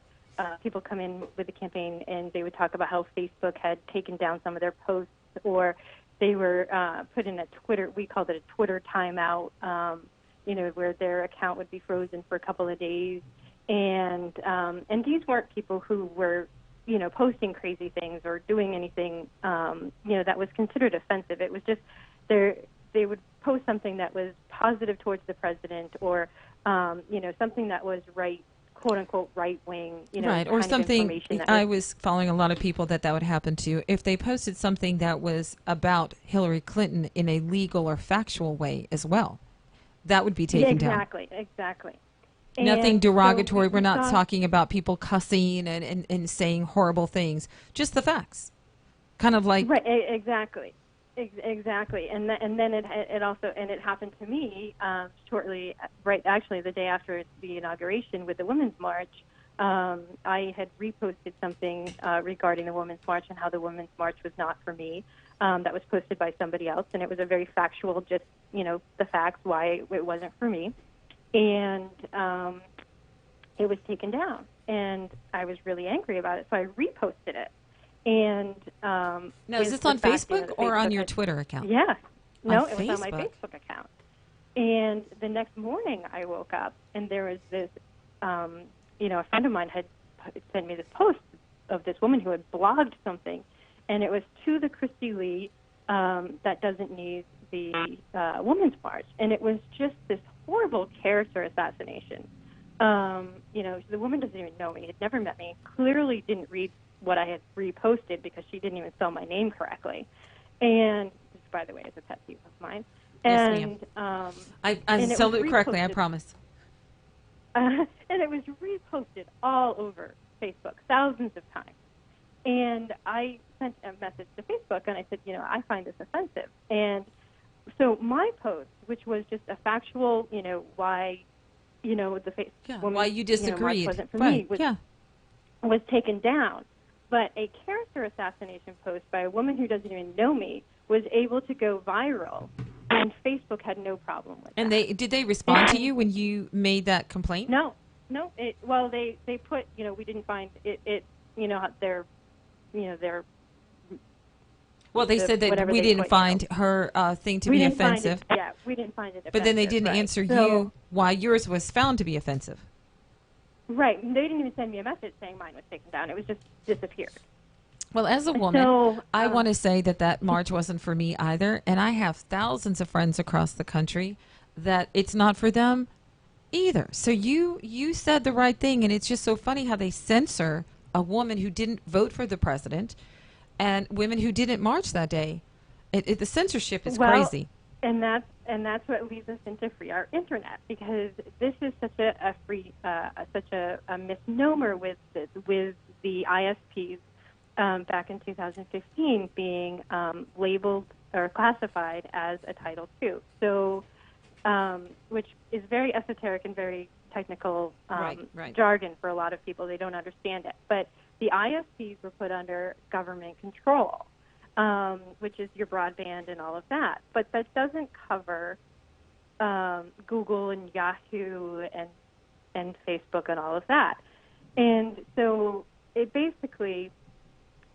people come in with the campaign and they would talk about how Facebook had taken down some of their posts, or they were put in a Twitter, we called it a Twitter timeout, where their account would be frozen for a couple of days. And these weren't people who were, posting crazy things or doing anything, that was considered offensive. It was just they would post something that was positive towards the president, or something that was right, quote unquote right wing, right, or something. I was following a lot of people that would happen to if they posted something that was about Hillary Clinton in a legal or factual way as well. That would be taken down. Exactly. Nothing derogatory. We're not talking about people cussing and saying horrible things. Just the facts. Kind of like right. Exactly. And then it also happened to me shortly, right? Actually, the day after the inauguration with the Women's March, I had reposted something regarding the Women's March and how the Women's March was not for me. That was posted by somebody else, and it was a very factual, just the facts why it wasn't for me, and it was taken down, and I was really angry about it, so I reposted it. And now, is this on Facebook or on your Twitter account? Yeah. No, it was on my Facebook account. And the next morning I woke up and there was this, a friend of mine had sent me this post of this woman who had blogged something. And it was to the Christy Lee that doesn't need the Women's March. And it was just this horrible character assassination. The woman doesn't even know me, had never met me, clearly didn't read what I had reposted because she didn't even spell my name correctly. And this, by the way, is a pet peeve of mine. And yes, ma'am. I spelled it correctly, I promise. And it was reposted all over Facebook thousands of times. And I sent a message to Facebook and I said, I find this offensive. And so my post, which was just a factual, why, why you disagreed, March wasn't for right. me, was taken down. But a character assassination post by a woman who doesn't even know me was able to go viral, and Facebook had no problem with and that. Did they respond to you when you made that complaint? No. They put, we didn't find it their. Well, they said that we didn't find her thing to be offensive. We didn't find it offensive. But then they didn't answer you why yours was found to be offensive. Right. They didn't even send me a message saying mine was taken down. It was just disappeared. Well, as a woman, I want to say that march wasn't for me either. And I have thousands of friends across the country that it's not for them either. So you said the right thing. And it's just so funny how they censor a woman who didn't vote for the president and women who didn't march that day. The censorship is crazy. And that's what leads us into Free Our Internet, because this is such a misnomer with the ISPs back in 2015 being labeled or classified as a Title II. So, which is very esoteric and very technical jargon for a lot of people. They don't understand it. But the ISPs were put under government control, which is your broadband and all of that. But that doesn't cover Google and Yahoo and Facebook and all of that. And so it basically,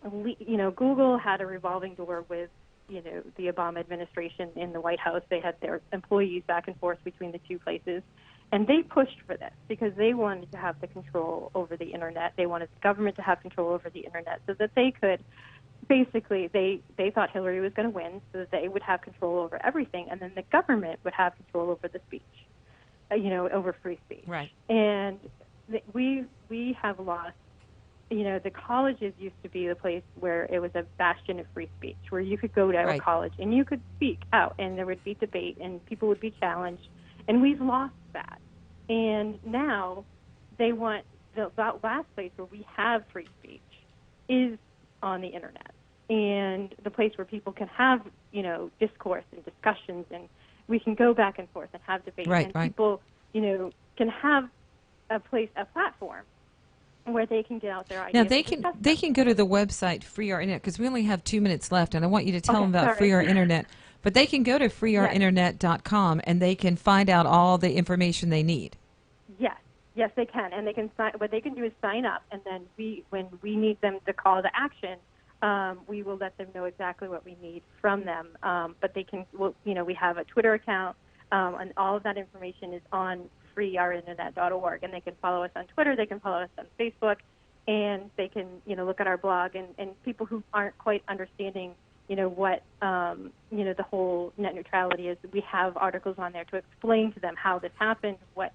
Google had a revolving door with, the Obama administration in the White House. They had their employees back and forth between the two places. And they pushed for this because they wanted to have the control over the Internet. They wanted the government to have control over the Internet so that they could basically, they thought Hillary was going to win so that they would have control over everything. And then the government would have control over the speech, over free speech. Right. And we have lost. The colleges used to be the place where it was a bastion of free speech, where you could go to a college and you could speak out, and there would be debate, and people would be challenged, and we've lost that. And now they want that last place where we have free speech is on the Internet, and the place where people can have, discourse and discussions, and we can go back and forth and have debate, and people, can have a platform where they can get out their ideas. Now they can go to the website Free Our Internet, because we only have 2 minutes left, and I want you to tell them about Free Our Internet. But they can go to freeourinternet.com and they can find out all the information they need. Yes, they can, and they can what they can do is sign up, and then when we need them to call to action, we will let them know exactly what we need from them. But they can, we have a Twitter account, and all of that information is on freeourinternet.org, and they can follow us on Twitter, they can follow us on Facebook, and they can, look at our blog, and people who aren't quite understanding, what, the whole net neutrality is, we have articles on there to explain to them how this happened, what,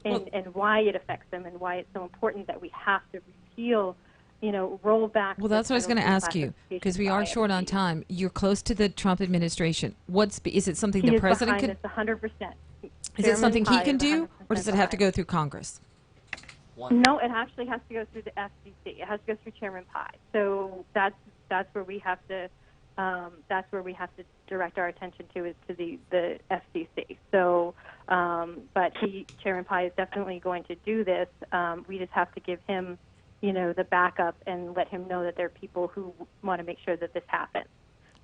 and why it affects them, and why it's so important that we have to repeal, roll back. Well, that's what I was going to ask you, because we are short on time. You're close to the Trump administration. Is it something the president could? 100%. Is it something he can do, or does it have to go through Congress? No, it actually has to go through the FCC. It has to go through Chairman Pai. So that's where we have to direct our attention is to the FCC. So, but Chairman Pai is definitely going to do this. We just have to give him, the backup and let him know that there are people who want to make sure that this happens.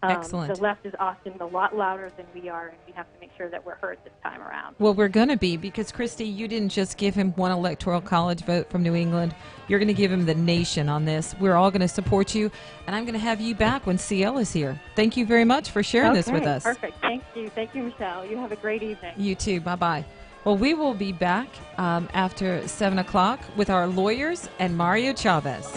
Excellent. The left is often a lot louder than we are, and we have to make sure that we're heard this time around. Well, we're going to be, because, Christy, you didn't just give him one electoral college vote from New England. You're going to give him the nation on this. We're all going to support you, and I'm going to have you back when CL is here. Thank you very much for sharing this with us. Perfect. Thank you. Thank you, Michelle. You have a great evening. You too. Bye-bye. Well, we will be back after 7 o'clock with our lawyers and Mario Chavez.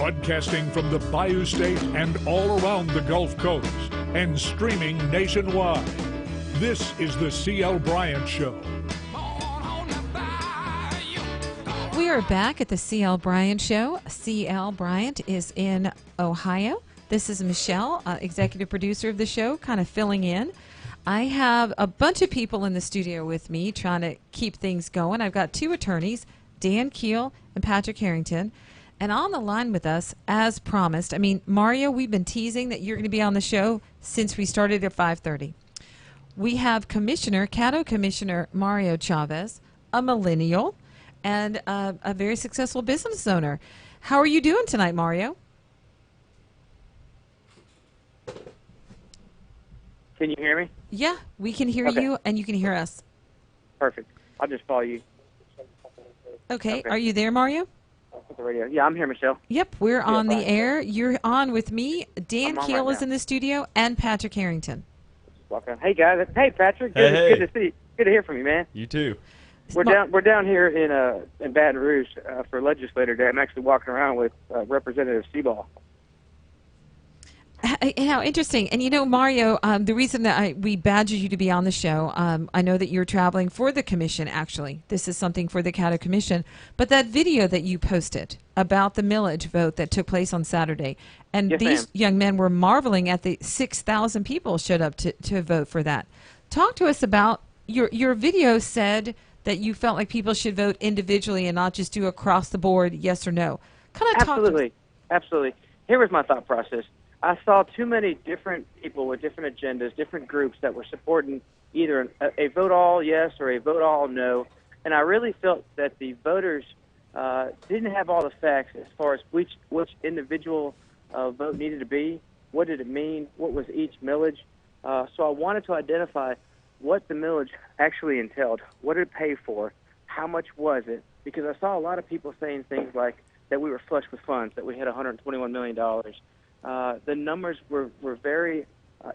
Broadcasting from the Bayou State and all around the Gulf Coast and streaming nationwide. This is the C.L. Bryant Show. We are back at the C.L. Bryant Show. C.L. Bryant is in Ohio. This is Michelle, executive producer of the show, kind of filling in. I have a bunch of people in the studio with me trying to keep things going. I've got two attorneys, Dan Keel and Patrick Harrington. And on the line with us, as promised, I mean, Mario, we've been teasing that you're going to be on the show since we started at 5:30. We have Caddo Commissioner Mario Chavez, a millennial, and a very successful business owner. How are you doing tonight, Mario? Can you hear me? Yeah, we can hear you, and you can hear us. Perfect. I'll just follow you. Okay. Are you there, Mario? With the radio. Yeah, I'm here, Michelle. Yep, we're on the air. You're on with me. Dan I'm on Keel right is now. in the studio, and Patrick Harrington. Walk on. Hey guys. Hey Patrick. Good to see you. Good to hear from you, man. You too. We're down here in Baton Rouge for Legislator Day. I'm actually walking around with Representative Seaball. How interesting. And you know, Mario, the reason that we badgered you to be on the show, I know that you're traveling for the commission, actually. This is something for the Caddo Commission. But that video that you posted about the millage vote that took place on Saturday, and Yes, these ma'am. young men were marveling at the 6,000 people showed up to vote for that. Talk to us about your video said that you felt like people should vote individually and not just do across the board yes or no. Kind of talk to us. Absolutely. Here was my thought process. I saw too many different people with different agendas, different groups that were supporting either a vote all yes or a vote all no, and I really felt that the voters didn't have all the facts as far as which individual vote needed to be, what did it mean, what was each millage. So I wanted to identify what the millage actually entailed, what did it pay for, how much was it, because I saw a lot of people saying things like that we were flush with funds, that we had $121 million. The numbers were very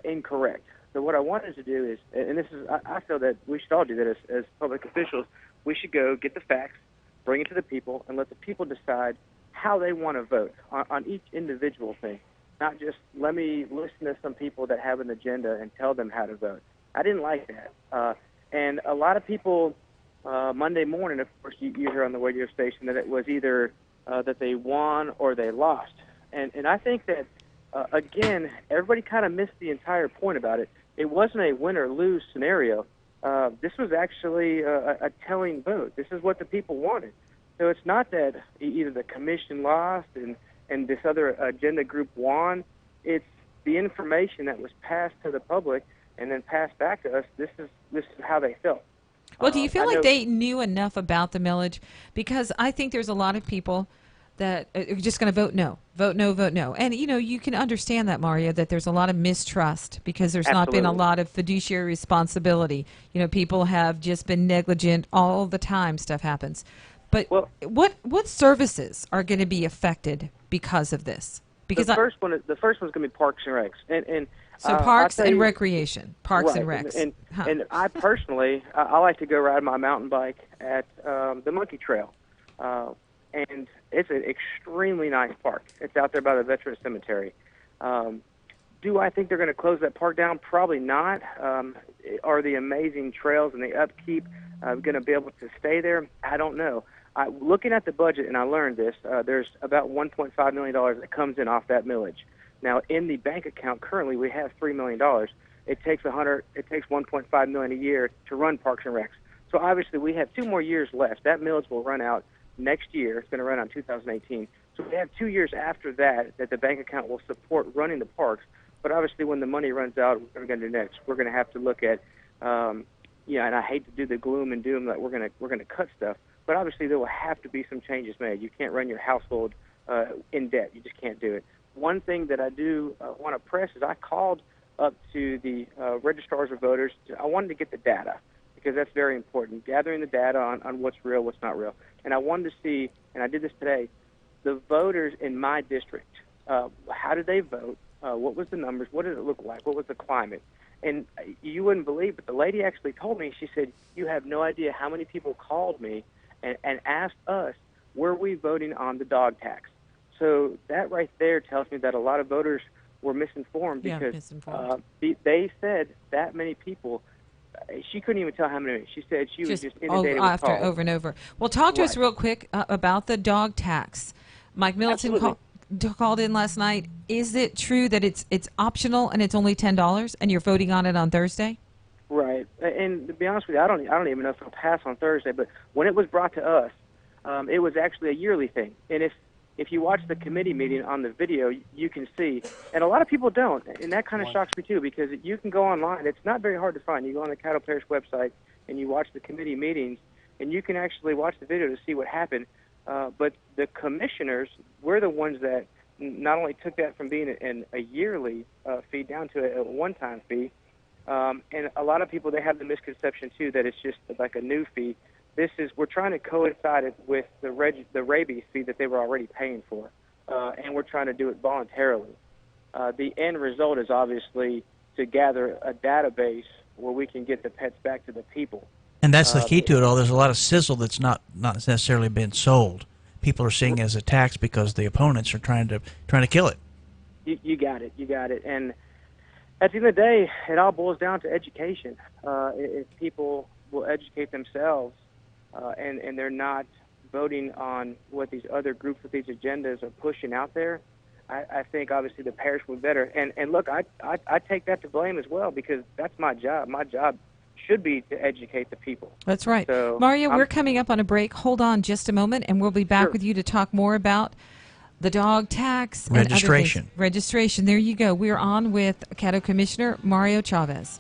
incorrect. So what I wanted to do is, and this is, I feel that we should all do that as public officials, we should go get the facts, bring it to the people, and let the people decide how they want to vote on each individual thing, not just let me listen to some people that have an agenda and tell them how to vote. I didn't like that. And a lot of people, Monday morning, of course, you hear on the radio station that it was either that they won or they lost. And I think that, again, everybody kind of missed the entire point about it. It wasn't a win or lose scenario. This was actually a telling vote. This is what the people wanted. So it's not that either the commission lost and this other agenda group won. It's the information that was passed to the public and then passed back to us. This is how they felt. Well, do you feel like they knew enough about the millage? Because I think there's a lot of people that are just going to vote no. And, you know, you can understand that, Mario, that there's a lot of mistrust because there's not been a lot of fiduciary responsibility. You know, people have just been negligent all the time. Stuff happens. But what services are going to be affected because of this? Because the first one's going to be Parks and Recs. And so parks and recreation, parks and recs. And I personally, I like to go ride my mountain bike at the Monkey Trail. And it's an extremely nice park. It's out there by the Veterans Cemetery. Do I think they're going to close that park down? Probably not. Are the amazing trails and the upkeep going to be able to stay there? I don't know. Looking at the budget, and I learned this, there's about $1.5 million that comes in off that millage. Now, in the bank account currently, we have $3 million. It takes $1.5 million a year to run Parks and Recs. So obviously, we have 2 more years left. That millage will run out next year. It's going to run out in 2018. So we have 2 years after that the bank account will support running the parks. But obviously, when the money runs out, what are we going to do next? We're going to have to look at, and I hate to do the gloom and doom that we're going to cut stuff. But obviously, there will have to be some changes made. You can't run your household in debt. You just can't do it. One thing that I do want to press is I called up to the registrars of voters. I wanted to get the data because that's very important, gathering the data on what's real, what's not real. And I wanted to see, and I did this today, the voters in my district. How did they vote? What was the numbers? What did it look like? What was the climate? And you wouldn't believe, but the lady actually told me, she said, you have no idea how many people called me and asked us, were we voting on the dog tax? So that right there tells me that a lot of voters were misinformed Yeah, because misinformed. they said that many people. She couldn't even tell how many. She said she was just inundated with calls. over and over. Well, talk to us Right. real quick about the dog tax. Mike Middleton called in last night. Is it true that it's optional and it's only $10 and you're voting on it on Thursday? Right. And to be honest with you, I don't even know if it'll pass on Thursday. But when it was brought to us, it was actually a yearly thing. And if you watch the committee meeting on the video, you can see, and a lot of people don't, and that kind of shocks me too, because you can go online. It's not very hard to find. You go on the Cattle Parish website and you watch the committee meetings, and you can actually watch the video to see what happened. But the commissioners were the ones that not only took that from being a yearly fee down to a one-time fee, and a lot of people, they have the misconception too that it's just like a new fee. We're trying to coincide it with the rabies fee that they were already paying for, and we're trying to do it voluntarily. The end result is obviously to gather a database where we can get the pets back to the people. And that's the key to it all. There's a lot of sizzle that's not necessarily been sold. People are seeing it as a tax because the opponents are trying to kill it. You got it. And at the end of the day, it all boils down to education. If people will educate themselves, and they're not voting on what these other groups with these agendas are pushing out there, I think obviously the parish would better. And look, I take that to blame as well, because that's my job. My job should be to educate the people. That's right. So Mario, we're coming up on a break. Hold on just a moment, and we'll be back with you to talk more about the dog tax and registration. Other things. Registration. There you go. We're on with Cattle Commissioner Mario Chavez.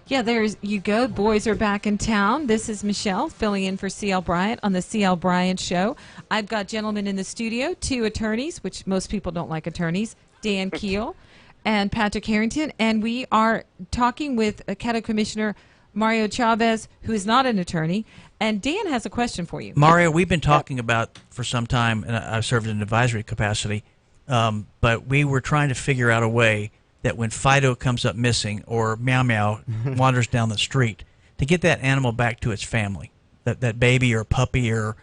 Yeah, there's you go. Boys are back in town. This is Michelle filling in for C.L. Bryant on the C.L. Bryant Show. I've got gentlemen in the studio, 2 attorneys, which most people don't like attorneys, Dan Keel and Patrick Harrington, and we are talking with Caddo Commissioner Mario Chavez, who is not an attorney, and Dan has a question for you. Mario, we've been talking about for some time, and I've served in an advisory capacity, but we were trying to figure out a way that when Fido comes up missing or Meow Meow wanders down the street, to get that animal back to its family, that baby or puppy or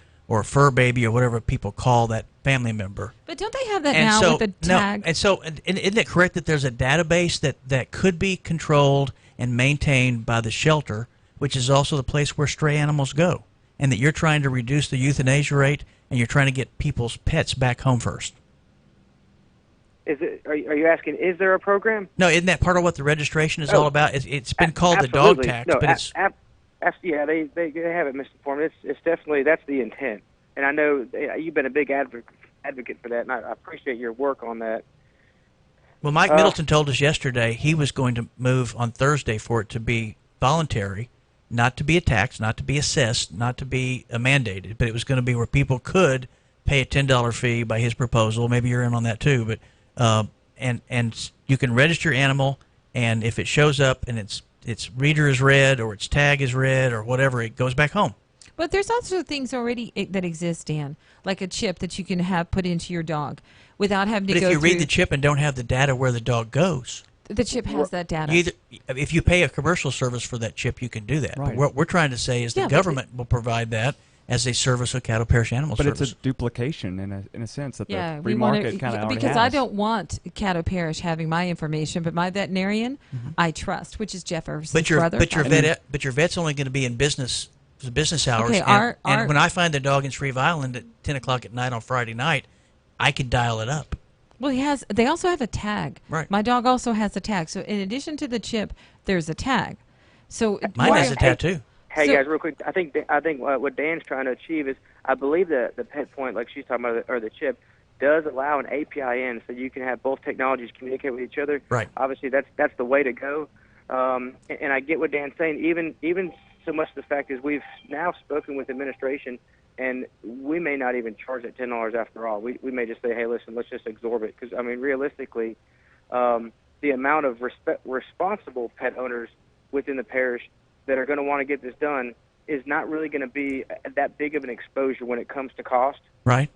fur baby or whatever people call that family member. But don't they have that now with the tag? No, and so isn't it correct that there's a database that could be controlled and maintained by the shelter, which is also the place where stray animals go, and that you're trying to reduce the euthanasia rate and you're trying to get people's pets back home first? Are you asking, is there a program? No, isn't that part of what the registration is all about? It's been called the dog tax, no, but it's... yeah, they have it misinformed. It's definitely, that's the intent. And I know you've been a big advocate for that, and I appreciate your work on that. Well, Mike Middleton told us yesterday he was going to move on Thursday for it to be voluntary, not to be a tax, not to be assessed, not to be mandated, but it was going to be where people could pay a $10 fee by his proposal. Maybe you're in on that too, but and you can register your animal, and if it shows up and its reader is red or its tag is red or whatever, it goes back home. But there's also things already that exist, Dan, like a chip that you can have put into your dog without having to go through... But if you read the chip and don't have the data where the dog goes... The chip has that data. If you pay a commercial service for that chip, you can do that. Right. But what we're trying to say is the government will provide that as a service of Caddo Parish Animal Service. But it's a duplication in a sense that the free we market kind of already because has. I don't want Caddo Parish having my information, but my veterinarian I trust, which is Jeff Everson's brother. But your vet's only going to be in business hours. Okay, and when I find the dog in Shreve Island at 10 o'clock at night on Friday night, I can dial it up. Well, they also have a tag. Right. My dog also has a tag. So in addition to the chip, there's a tag. So mine has a tattoo. Hey guys, real quick. I think what Dan's trying to achieve is, I believe the pet point, like she's talking about, or the chip, does allow an API in, so you can have both technologies communicate with each other. Right. Obviously, that's the way to go. And I get what Dan's saying. Even so much the fact is we've now spoken with administration, and we may not even charge that $10 after all. We may just say, hey, listen, let's just absorb it, because I mean, realistically, the amount of responsible pet owners within the parish that are going to want to get this done is not really going to be that big of an exposure when it comes to cost. Right.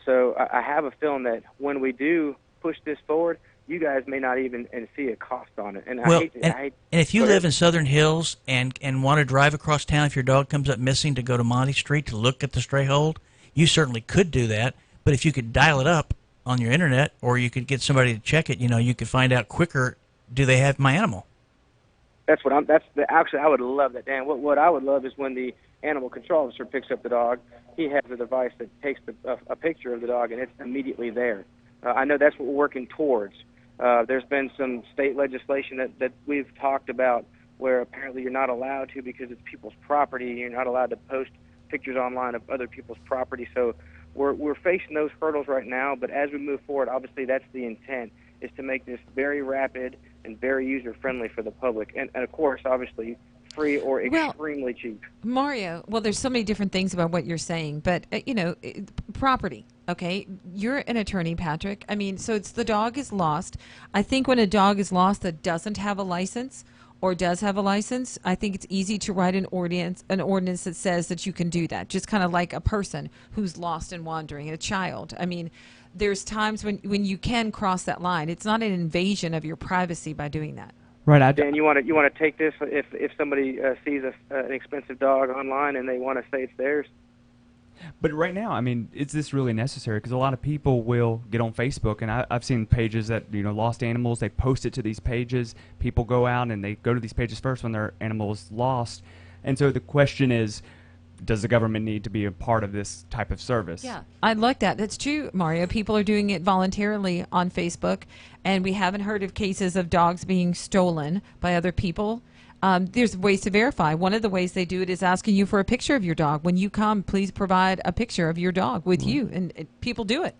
So I have a feeling that when we do push this forward, you guys may not even see a cost on it. And and if you live in Southern Hills and want to drive across town if your dog comes up missing to go to Monty Street to look at the stray hold, you certainly could do that. But if you could dial it up on your internet, or you could get somebody to check it, you could find out quicker, do they have my animal? Actually, I would love that, Dan. What I would love is when the animal control officer picks up the dog, he has a device that takes a picture of the dog, and it's immediately there. I know that's what we're working towards. There's been some state legislation that we've talked about where apparently you're not allowed to, because it's people's property. You're not allowed to post pictures online of other people's property. So we're facing those hurdles right now, but as we move forward, obviously that's the intent, is to make this very rapid and very user-friendly for the public. And of course, obviously, free or extremely cheap. Mario, there's so many different things about what you're saying, but, property, okay? You're an attorney, Patrick. I mean, so it's the dog is lost. I think when a dog is lost that doesn't have a license or does have a license, I think it's easy to write an ordinance that says that you can do that, just kind of like a person who's lost and wandering, a child. I mean, there's times when you can cross that line. It's not an invasion of your privacy by doing that. Right. Dan, you want to take this if somebody sees an expensive dog online and they want to say it's theirs? But right now, I mean, is this really necessary? Because a lot of people will get on Facebook, and I've seen pages that, lost animals, they post it to these pages. People go out and they go to these pages first when their animal is lost. And so the question is, does the government need to be a part of this type of service? Yeah, I like that. That's true, Mario. People are doing it voluntarily on Facebook, and we haven't heard of cases of dogs being stolen by other people. There's ways to verify. One of the ways they do it is asking you for a picture of your dog. When you come, please provide a picture of your dog with you, and people do it.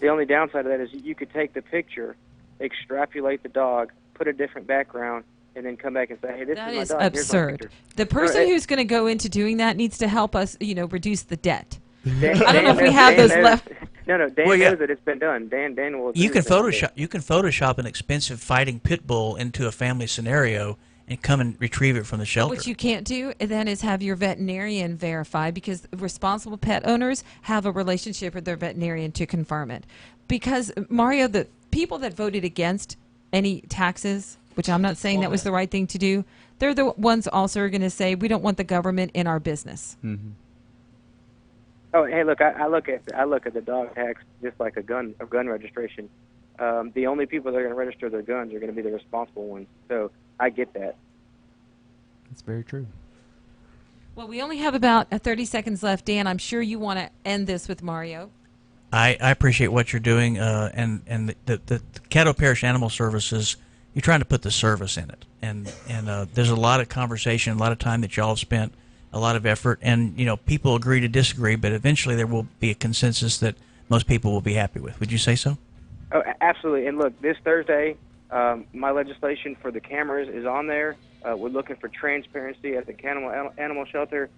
The only downside of that is you could take the picture, extrapolate the dog, put a different background, and then come back and say, hey, this That is is my dog. Here's my absurd. picture. The person No, who's going to go into doing that needs to help us, reduce the debt. Dan, I don't know if we Dan have those knows- left. No, Dan Well, yeah. knows that it's been done. Dan will agree You can with that. Photoshop an expensive fighting pit bull into a family scenario and come and retrieve it from the shelter. What you can't do then is have your veterinarian verify, because responsible pet owners have a relationship with their veterinarian to confirm it. Because, Mario, the people that voted against any taxes, which I'm not saying that was the right thing to do, they're the ones also are going to say, we don't want the government in our business. Mm-hmm. Oh, hey, look, I look at the dog tax just like a gun registration. The only people that are going to register their guns are going to be the responsible ones. So I get that. That's very true. Well, we only have about 30 seconds left. Dan, I'm sure you want to end this with Mario. I appreciate what you're doing, and the Caddo Parish Animal Services, you're trying to put the service in it, and there's a lot of conversation, a lot of time that y'all have spent, a lot of effort, and people agree to disagree, but eventually there will be a consensus that most people will be happy with. Would you say so? Oh, absolutely. And look, this Thursday, my legislation for the cameras is on there. We're looking for transparency at the animal shelter.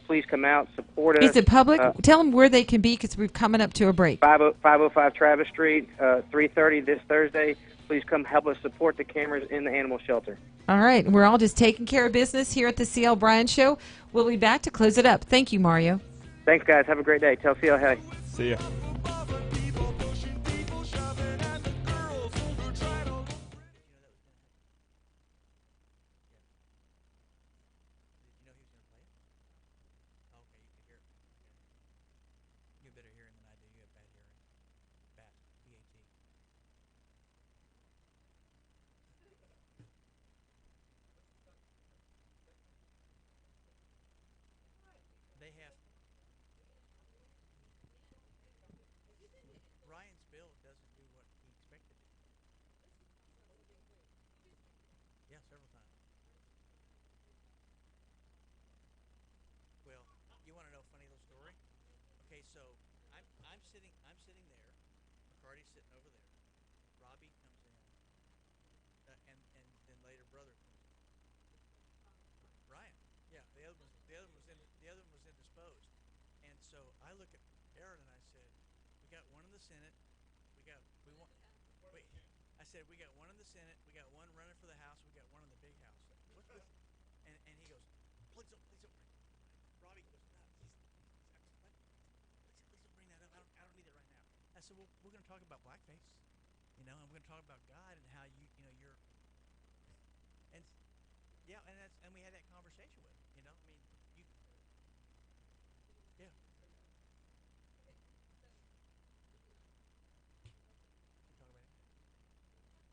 Please come out, support us. Is it public? Tell them where they can be, because we're coming up to a break. 505 Travis Street, 3:30 this Thursday. Please come help us support the cameras in the animal shelter. All right. We're all just taking care of business here at the CL Bryant Show. We'll be back to close it up. Thank you, Mario. Thanks, guys. Have a great day. Tell CL hey. See ya. Ryan's bill doesn't do what he expected it to. Yeah, several times. Well, you want to know a funny little story? Okay, so I'm sitting there. McCarty's sitting over there. Robbie comes in, and then later brother comes in. Ryan, yeah, the other one was indisposed, and so I look at Aaron and I said, "We got one in the Senate. Wait." I said, "We got one in the Senate. We got one running for the House. We got one in the big house." What's with? And he goes, "Please don't." Robbie goes, "No, please don't bring that up. I don't need it right now." I said, "Well, we're going to talk about blackface, and we're going to talk about God and how you're." And yeah, and we had that conversation with him. I mean, you. Yeah. We talk about it.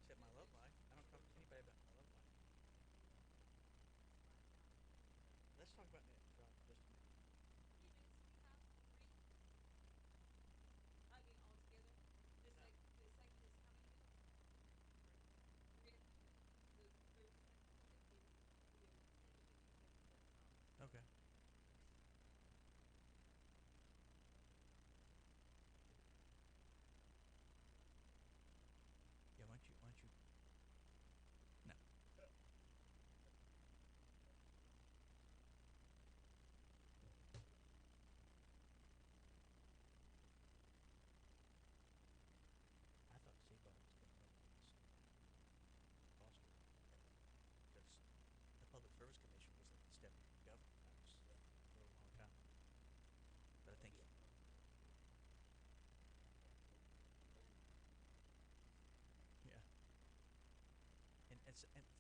Except my love life. I don't talk to anybody about my love life. Let's talk about that for just a minute. Okay. Yeah, why don't you? No. I thought Seabot was going to run against Foster because the Public Service Commission was like the step governor. That was for a long time. But I think yeah. And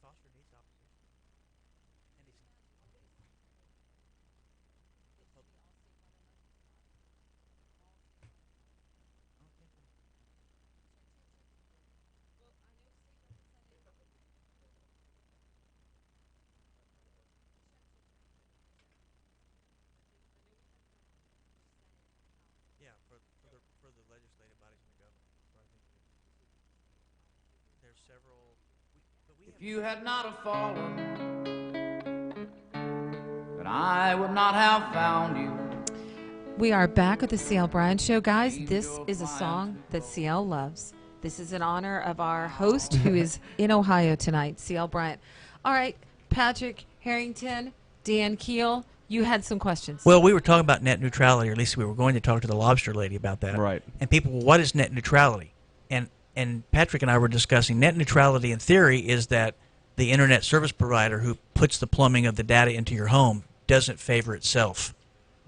Foster needs opposition. And he's I don't think so. Yeah, for the legislative bodies and the governor. That's what I think it is. There's several. If you had not have fallen, then I would not have found you. We are back at the CL Bryant Show. Guys, this is a song that CL loves. This is in honor of our host who is in Ohio tonight, CL Bryant. All right, Patrick Harrington, Dan Keel, you had some questions. Well, we were talking about net neutrality, or at least we were going to talk to the lobster lady about that. Right. And people, well, what is net neutrality? And Patrick and I were discussing net neutrality in theory is that the internet service provider who puts the plumbing of the data into your home doesn't favor itself,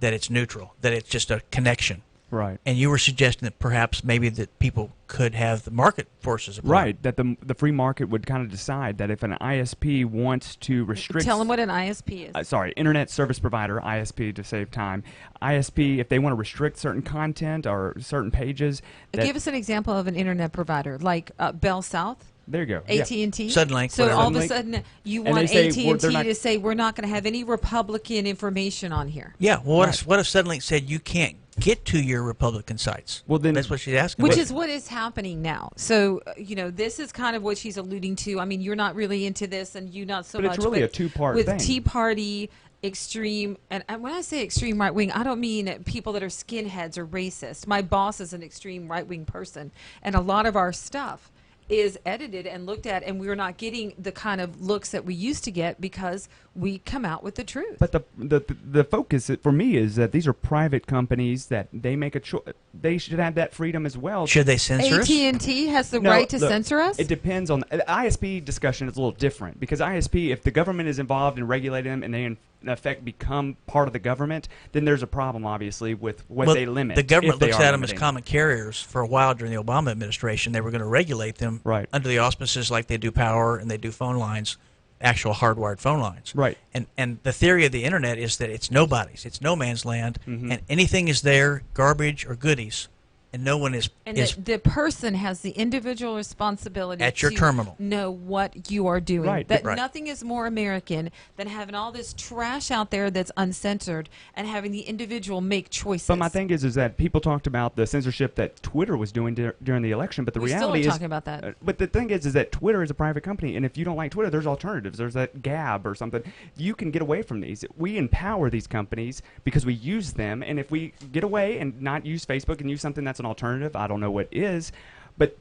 that it's neutral, that it's just a connection. Right. And you were suggesting that perhaps maybe that people could have the market forces apply. Right, that the free market would kind of decide that if an ISP wants to restrict... Tell them what an ISP is. Sorry, Internet Service Provider, ISP to save time. ISP, if they want to restrict certain content or certain pages... Give us an example of an internet provider, like Bell South. There you go. AT&T. Suddenlink. So whatever. all of a sudden you And want they say, AT&T not- to say we're not going to have any Republican information on here. Yeah, well, what if Suddenlink said you can't get to your Republican sites? Well, then that's what she's asking. Which is what is happening now. So, this is kind of what she's alluding to. I mean, you're not really into this and you not so But much. it's really with, a two-part with thing. Tea Party, extreme, and when I say extreme right wing, I don't mean people that are skinheads or racist. My boss is an extreme right wing person, and a lot of our stuff is edited and looked at, and we're not getting the kind of looks that we used to get because we come out with the truth. But the focus for me is that these are private companies that they make a choice. They should have that freedom as well. Should they censor us? AT&T has the right to censor us? It depends on the ISP discussion is a little different because ISP, if the government is involved in regulating them and they in effect become part of the government, then there's a problem obviously with what they limit. The government if they looks are at them as limiting. common carriers. For a while during the Obama administration, they were going to regulate them under the auspices like they do power and they do phone lines, actual hardwired phone lines. Right. And the theory of the internet is that it's nobody's, it's no man's land, and anything is there, garbage or goodies, and no one is And the person has the individual responsibility at your to terminal. know what you are doing. Right. That Right. nothing is more American than having all this trash out there that's uncensored and having the individual make choices. But my thing is that people talked about the censorship that Twitter was doing during the election, but the We still reality are is talking about that. But the thing is that Twitter is a private company, and if you don't like Twitter, there's alternatives. There's that Gab or something. You can get away from these. We empower these companies because we use them, and if we get away and not use Facebook and use something that's an alternative, I don't know what is, but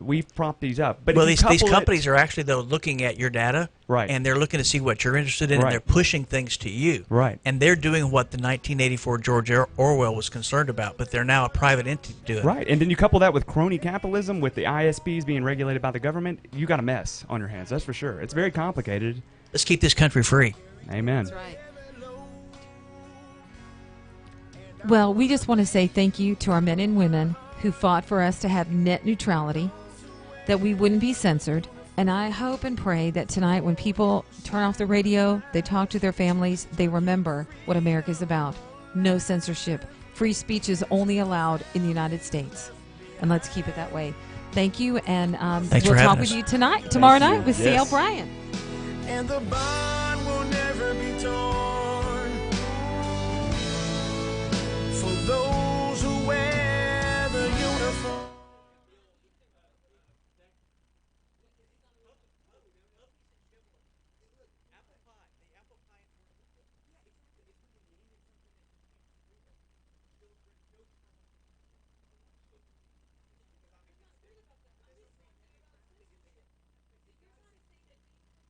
we've propped these up. But Well, if you these couple companies are actually though looking at your data, Right. and they're looking to see what you're interested in, Right. and they're pushing things to you, Right. And they're doing what the 1984 George Orwell was concerned about, but they're now a private entity doing it. Right, and then you couple that with crony capitalism, with the ISPs being regulated by the government, you got a mess on your hands, that's for sure. It's very complicated. Let's keep this country free. Amen. That's right. Well, we just want to say thank you to our men and women who fought for us to have net neutrality, that we wouldn't be censored. And I hope and pray that tonight when people turn off the radio, they talk to their families, they remember what America's about. No censorship. Free speech is only allowed in the United States. And let's keep it that way. Thank you, and Thanks we'll for talk having with us. you tomorrow night with Yes. CL Bryant. And the